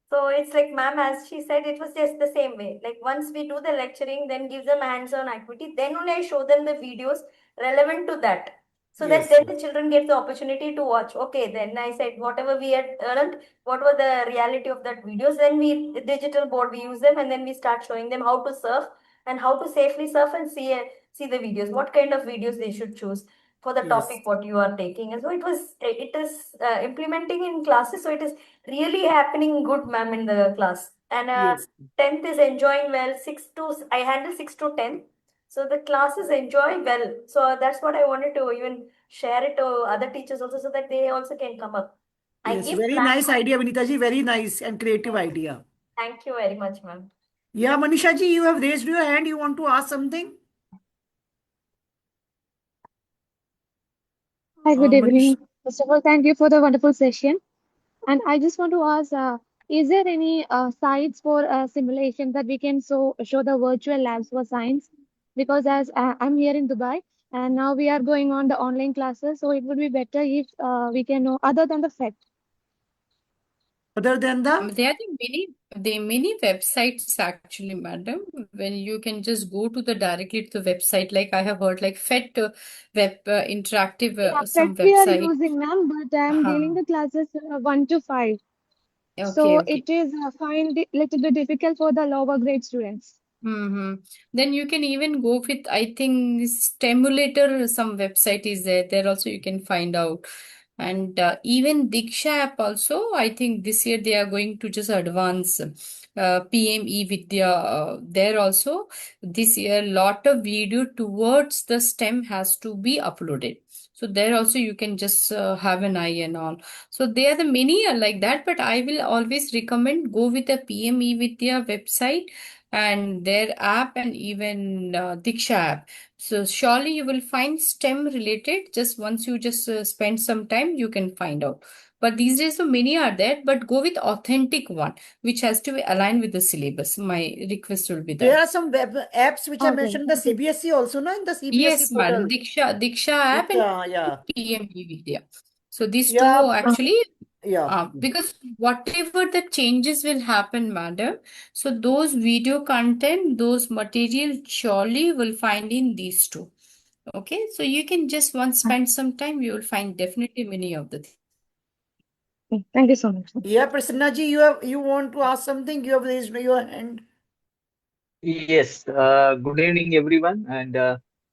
so it's like ma'am, as she said, it was just the same way. Like once we do the lecturing, then give them hands-on activity, then only I show them the videos relevant to that. So that yes, then the children get the opportunity to watch. Okay, then I said whatever we had learned, what were the reality of that videos. Then we digital board we use them, and then we start showing them how to surf. and how to safely surf and see the videos, what kind of videos they should choose for the Yes. topic what you are taking. And so it is implementing in classes, so it is really happening good, ma'am, in the class. And Yes. 10th is enjoying well. I handle 6 to 10, so the classes enjoy well. So that's what I wanted to even share it to other teachers also, so that they also can come up. I Yes. give Very nice idea, Vinita ji. Very nice and creative idea. Thank you very much, ma'am. Yeah, Manisha ji, you have raised your hand. You want to ask something? Hi, good Manish. evening. First of all, thank you for the wonderful session. And I just want to ask, is there any sites for simulation that we can show the virtual labs for science? Because as I'm here in Dubai, and now we are going on the online classes, so it would be better if we can know other than the fact. Other than the? There are many websites actually, madam. When you can just go to the directly to the website, like I have heard, like FET web interactive Yeah, some fact we are website. using, ma'am, but I'm dealing the classes 1 to 5. So Okay. it is find it little bit difficult for the lower grade students. Mm-hmm. Then you can even go with, I think, Stimulator, some website is there. There also you can find out. And even Diksha app also, I think this year they are going to just advance PME Vidya. There also, this year, lot of video towards the STEM has to be uploaded. So there also you can just have an eye and all. So there are the many are like that, but I will always recommend go with the PME Vidya website and their app and even Diksha app. So surely you will find STEM related. Just once you just spend some time, you can find out. But these days, so many are there, but go with authentic one, which has to be aligned with the syllabus. My request will be There that. are some web apps which are Okay, mentioned in the thank you. CBSE also, no? In the CBSE Yes, madam. portal. Diksha app and Yeah. PME Vidya. So these Yeah. two actually Yeah. because whatever the changes will happen, madam, so those video content, those material surely will find in these two. Okay, so you can just once spend some time, you will find definitely many of the things. Thank you so much. Yeah, Prasanna ji, you want to ask something? You have raised your hand. Yes, good evening, everyone, and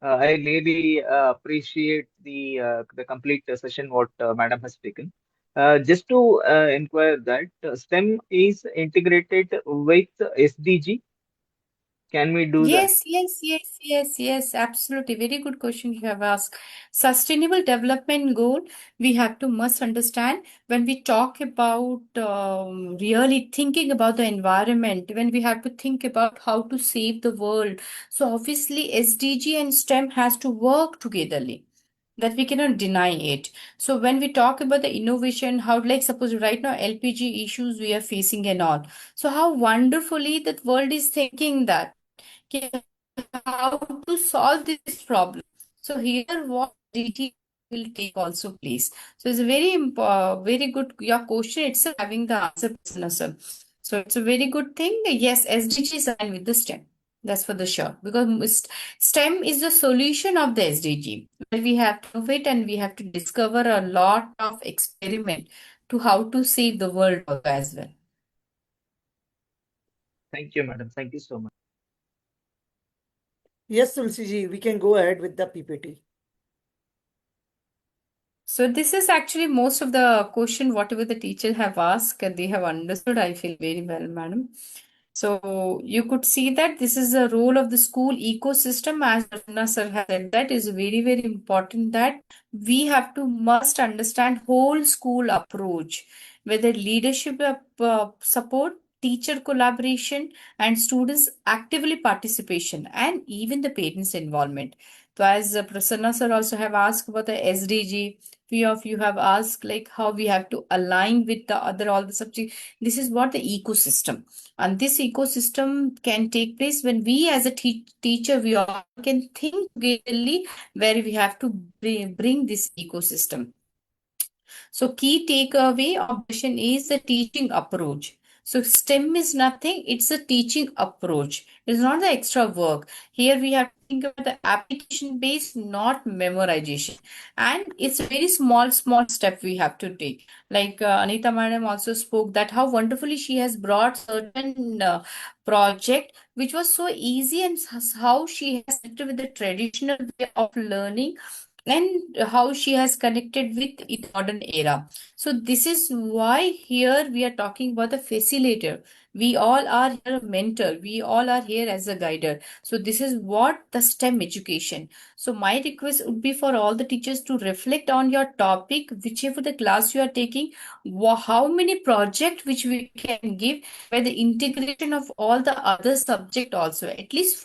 I really appreciate the complete session what Madam has taken. Just to inquire that STEM is integrated with SDG. Can we do that? Yes, absolutely. Very good question you have asked. Sustainable development goal, we have to must understand when we talk about really thinking about the environment, when we have to think about how to save the world. So obviously SDG and STEM has to work togetherly. That we cannot deny it. So when we talk about the innovation, how like suppose right now LPG issues we are facing and all. So how wonderfully that world is thinking that okay, how to solve this problem. So here what DT will take also place. So it's a very good your question itself having the answer, Prasanna sir. So it's a very good thing. Yes, SDG is aligned with the STEM. That's for the sure. Because STEM is the solution of the SDG. Where we have to innovate and we have to discover a lot of experiment to how to save the world also as well. Thank you, Madam. Thank you so much. Yes, Tulsi ji, we can go ahead with the PPT. So this is actually most of the question, whatever the teacher have asked, they have understood, I feel very well, madam. So you could see that this is the role of the school ecosystem, as Rana sir has said, that is very important that we have to must understand whole school approach, whether leadership support, teacher collaboration, and students actively participation, and even the parents' involvement. So as Prasanna sir also have asked about the SDG, few of you have asked like how we have to align with the other all the subject. This is what the ecosystem, and this ecosystem can take place when we as a teacher we all can think togetherly where we have to bring this ecosystem. So key takeaway of session is the teaching approach. So STEM is nothing, it's a teaching approach. It's not the extra work. Here we have to think about the application based, not memorization. And it's a very small step we have to take. Like Anita Madam also spoke that how wonderfully she has brought certain project which was so easy, and how she has connected with the traditional way of learning, and how she has connected with the modern era. So this is why here we are talking about the facilitator. We all are here a mentor. We all are here as a guider. So this is what the STEM education. So my request would be for all the teachers to reflect on your topic, whichever the class you are taking, how many projects which we can give, by the integration of all the other subject also. At least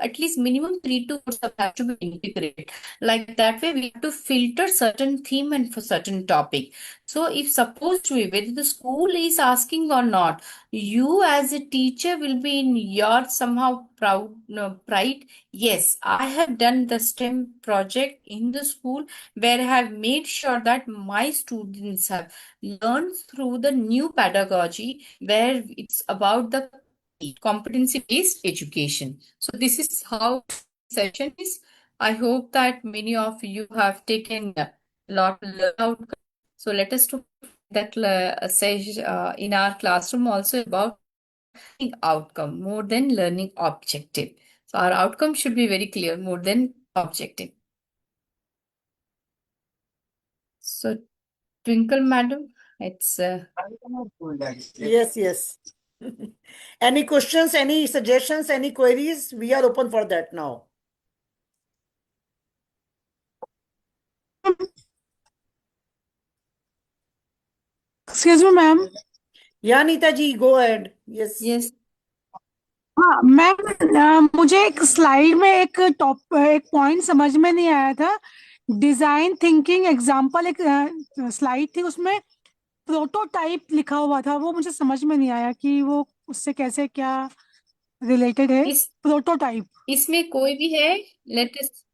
at least minimum 3 to 4 subjects have to be integrated. Like that way, we have to filter certain theme and for certain topic. So if supposed to be, whether the school is asking or not, you as a teacher will be in your somehow proud, no, pride. Yes, I have done the STEM project in the school where I have made sure that my students have learned through the new pedagogy where it's about the competency-based education. So this is how session is. I hope that many of you have taken a lot learn outcome. So let us to that session in our classroom also about learning outcome more than learning objective. So our outcome should be very clear more than objective. So Twinkle Madam, it's Yes, yes. Any questions, any suggestions, any queries? We are open for that now. Excuse me, ma'am. Yeah, Neeta ji, go ahead. Yes. yes. हाँ ma'am, मुझे एक slide में एक point समझ में नहीं आया था. डिजाइन थिंकिंग एग्जाम्पल एक स्लाइड थी, उसमें प्रोटोटाइप लिखा हुआ था, वो मुझे समझ में नहीं आया कि वो उससे कैसे क्या रिलेटेड है. प्रोटोटाइप इसमें कोई भी है, लेटेस्ट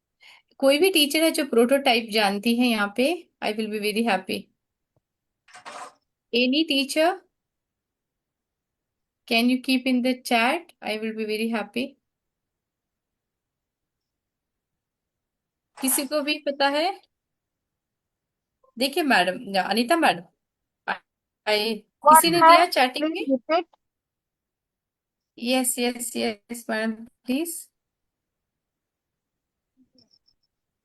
कोई भी टीचर है जो प्रोटोटाइप जानती है यहाँ पे, I will be very happy. Any teacher, can you keep in the chat, I will be very happy. किसी को भी पता है? देखिए मैडम, अनीता मैडम, किसी ने दिया चैटिंग में? Yes yes yes madam please.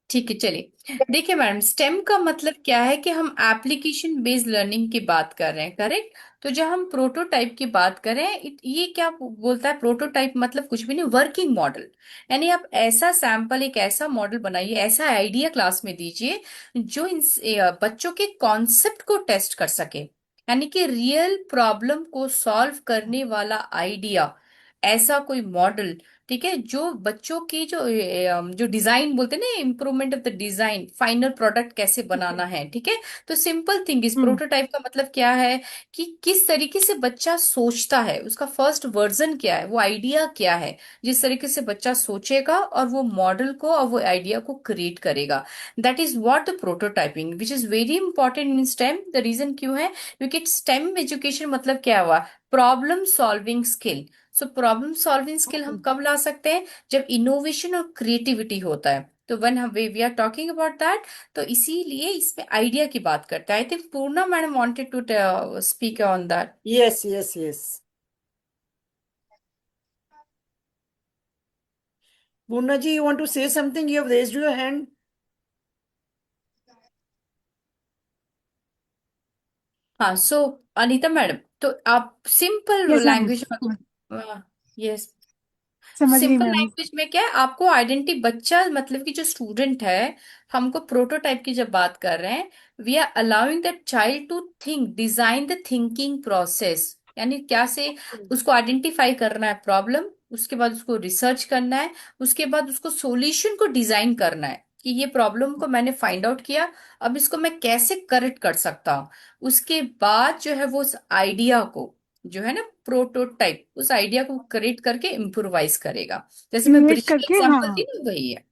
ठीक है, चलिए. देखिए मैडम, स्टेम का मतलब क्या है कि हम एप्लीकेशन बेस्ड लर्निंग की बात कर रहे हैं, करेक्ट? तो जब हम प्रोटोटाइप की बात करें, ये क्या बोलता है? प्रोटोटाइप मतलब कुछ भी नहीं, वर्किंग मॉडल. यानी आप ऐसा सैंपल, एक ऐसा मॉडल बनाइए, ऐसा आइडिया क्लास में दीजिए जो इन बच्चों के कॉन्सेप्ट को टेस्ट कर सके. यानी कि रियल प्रॉब्लम को सॉल्व करने वाला आइडिया, ऐसा कोई मॉडल, ठीक है, जो बच्चों की जो डिजाइन बोलते हैं ना, improvement of the design, final product कैसे बनाना है, ठीक है. तो सिंपल थिंग इस प्रोटोटाइप का मतलब क्या है कि किस तरीके से बच्चा सोचता है, उसका फर्स्ट वर्जन क्या है, वो आइडिया क्या है, जिस तरीके से बच्चा सोचेगा और वो मॉडल को और वो आइडिया को क्रिएट करेगा. That is what the prototyping, which is very important in STEM. The reason क्यों है? क्योंकि स्टेम एजुकेशन मतलब क्या हुआ? Problem solving skill. So problem solving skill हम कब ला सकते हैं? जब इनोवेशन और क्रिएटिविटी होता है. तो व्हेन हम we are talking about that, तो इसीलिए इसमें आइडिया की बात करते हैं. I think Purna madam wanted to speak on that. Yes, yes, yes. Poorna ji, you want to say something? You have raised your hand. हाँ, सो अनीता मैडम, तो आप सिंपल यस मैम, लैंग्वेज में, यस, समझ गई सिंपल मैम. लैंग्वेज में क्या है, आपको आइडेंटिटी बच्चा मतलब कि जो स्टूडेंट है, हमको प्रोटोटाइप की जब बात कर रहे हैं, we are allowing that child to think, design the thinking process. यानी क्या से उसको आइडेंटिफाई करना है प्रॉब्लम, उसके बाद उसको रिसर्च करना है, उसके बाद उसको सॉल्यूशन को डिजाइन करना है कि ये प्रॉब्लम को मैंने फाइंड आउट किया, अब इसको मैं कैसे करेक्ट कर सकता हूँ. उसके बाद जो है वो उस आइडिया को, जो है ना प्रोटोटाइप, उस आइडिया को क्रिएट करके इम्प्रोवाइज करेगा. जैसे मैं क्रिएट ब्रीफ करके, एग्जांपल हाँ. दी ना, वही है.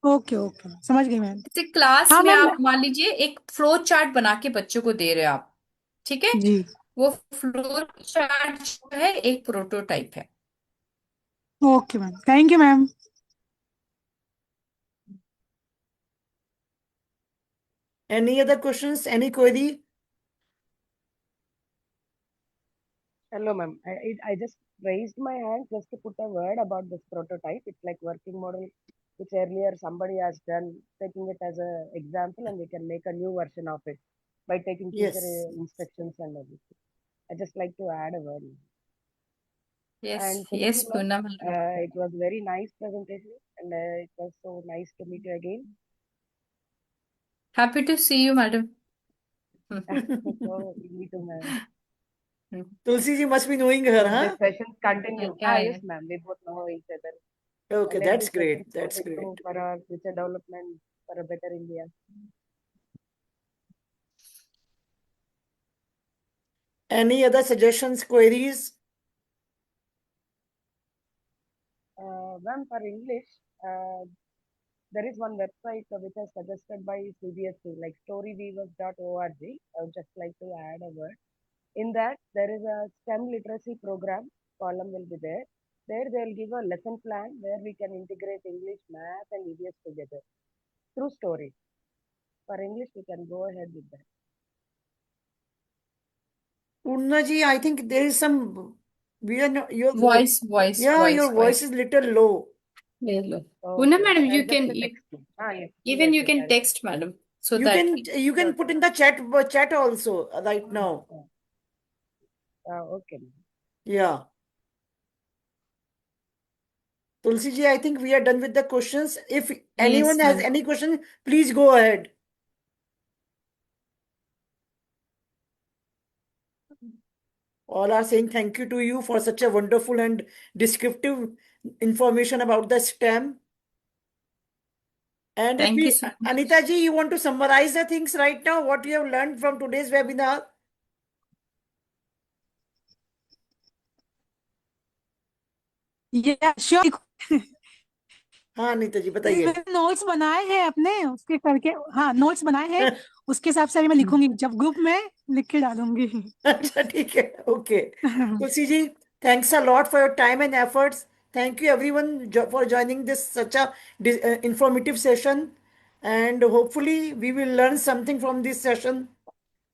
ओके ओके, समझ गई मैम. जैसे क्लास हाँ में मैम. आप मान लीजिए एक फ्लो चार्ट बना के बच्चों को दे रहे हो आप, ठीक है? जी. वो फ्लोर चार्ट है, एक प्रोटोटाइप है। Okay ma'am, thank you ma'am. Any other questions? Any query? Hello, ma'am. I just raised my hand just to put a word about this prototype. It's like working model, which earlier somebody has done, taking it as an example, and we can make a new version of it by taking future Yes. instructions and everything. I just like to add a word. Yes, And thank yes, you, ma'am. Poonam. It was very nice presentation, and it was so nice to meet you again. Happy to see you, madam. So, me too, ma'am. Tulsi ji must be knowing her, Let huh? the sessions continue. Yeah, Yes, yeah. ma'am. We both know each other. Okay, Let that's the sessions great. That's continue great. for our future development for a better India. Any other suggestions, queries? Ma'am, for English, there is one website which is suggested by CBSE, like storyweavers.org. I would just like to add a word. In that, there is a STEM literacy program column will be there. There they'll give a lesson plan where we can integrate English, math, and EVS together through stories. For English, we can go ahead with that. Purna ji, I think there is some, we are not, your Voice, your voice is little low. Hello. Okay. Poonam, madam, I'll you just can text you. Yes, even yes, you yes, can I'll text, madam, so You that can put in the chat also right now. okay. Yeah. Tulsi ji, I think we are done with the questions. If anyone yes, has ma'am. any question, please go ahead. All are saying thank you to you for such a wonderful and descriptive information about the STEM. And if Thank you we, so much. Anita ji, you want to summarize the things right now, what you have learned from today's webinar? या sure. हाँ अनिता जी बताइए। Notes बनाए हैं अपने, उसके करके, हाँ notes बनाए हैं, उसके हिसाब से अभी मैं लिखूंगी, जब ग्रुप में लिख के डालूंगी। अच्छा ठीक है, okay. Tulsi ji, thanks a lot for your time and efforts. Thank you everyone for joining this such a informative session, and hopefully we will learn something from this session.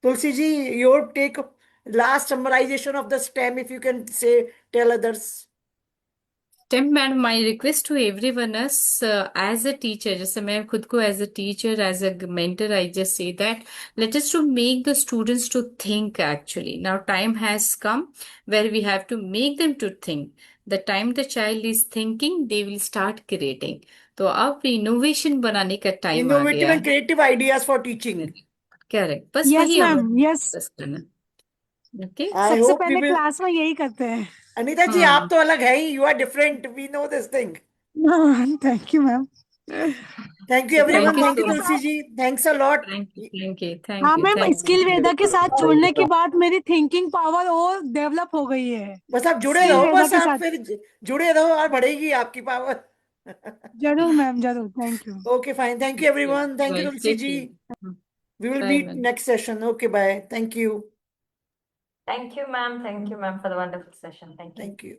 Tulsi ji, your take, last summarization of the STEM, if you can say, tell others. STEM, madam, my request to everyone is as a teacher, जैसे मैं खुद को as a teacher, as a mentor, I just say that let us to make the students to think. Actually now time has come where we have to make them to think. The time the child is thinking, they will start creating. तो अब innovation बनाने का time आ Innovative गया and है. creative ideas for teaching. Correct, बस yes वही ma'am, हमें यस। डिस्कस करना. ओके. I सबसे hope we पहले will. क्लास में यही करते हैं। अनिता जी, आप तो अलग है ही, you are different. We know this thing. Thank you ma'am. Thank you So everyone. thank you Thank you so Tulsi much. ji. Thanks a lot. हाँ मैम, Thank स्किल you. वेदा के साथ जुड़ने के बाद मेरी थिंकिंग पावर और develop हो गई है। बस आप जुड़े स्किल रहो, वेदा बस के आप साथ फिर जुड़े रहो और बढ़ेगी आपकी पावर. जरूर मैम, जरूर। Thank you. Okay, fine. Thank you everyone. Thank you Bye. Tulsi Take ji. care. We will Bye, meet man. next session. Okay, bye. Thank you. Thank you, ma'am. Thank you, ma'am, for the wonderful session. Thank you. Thank you.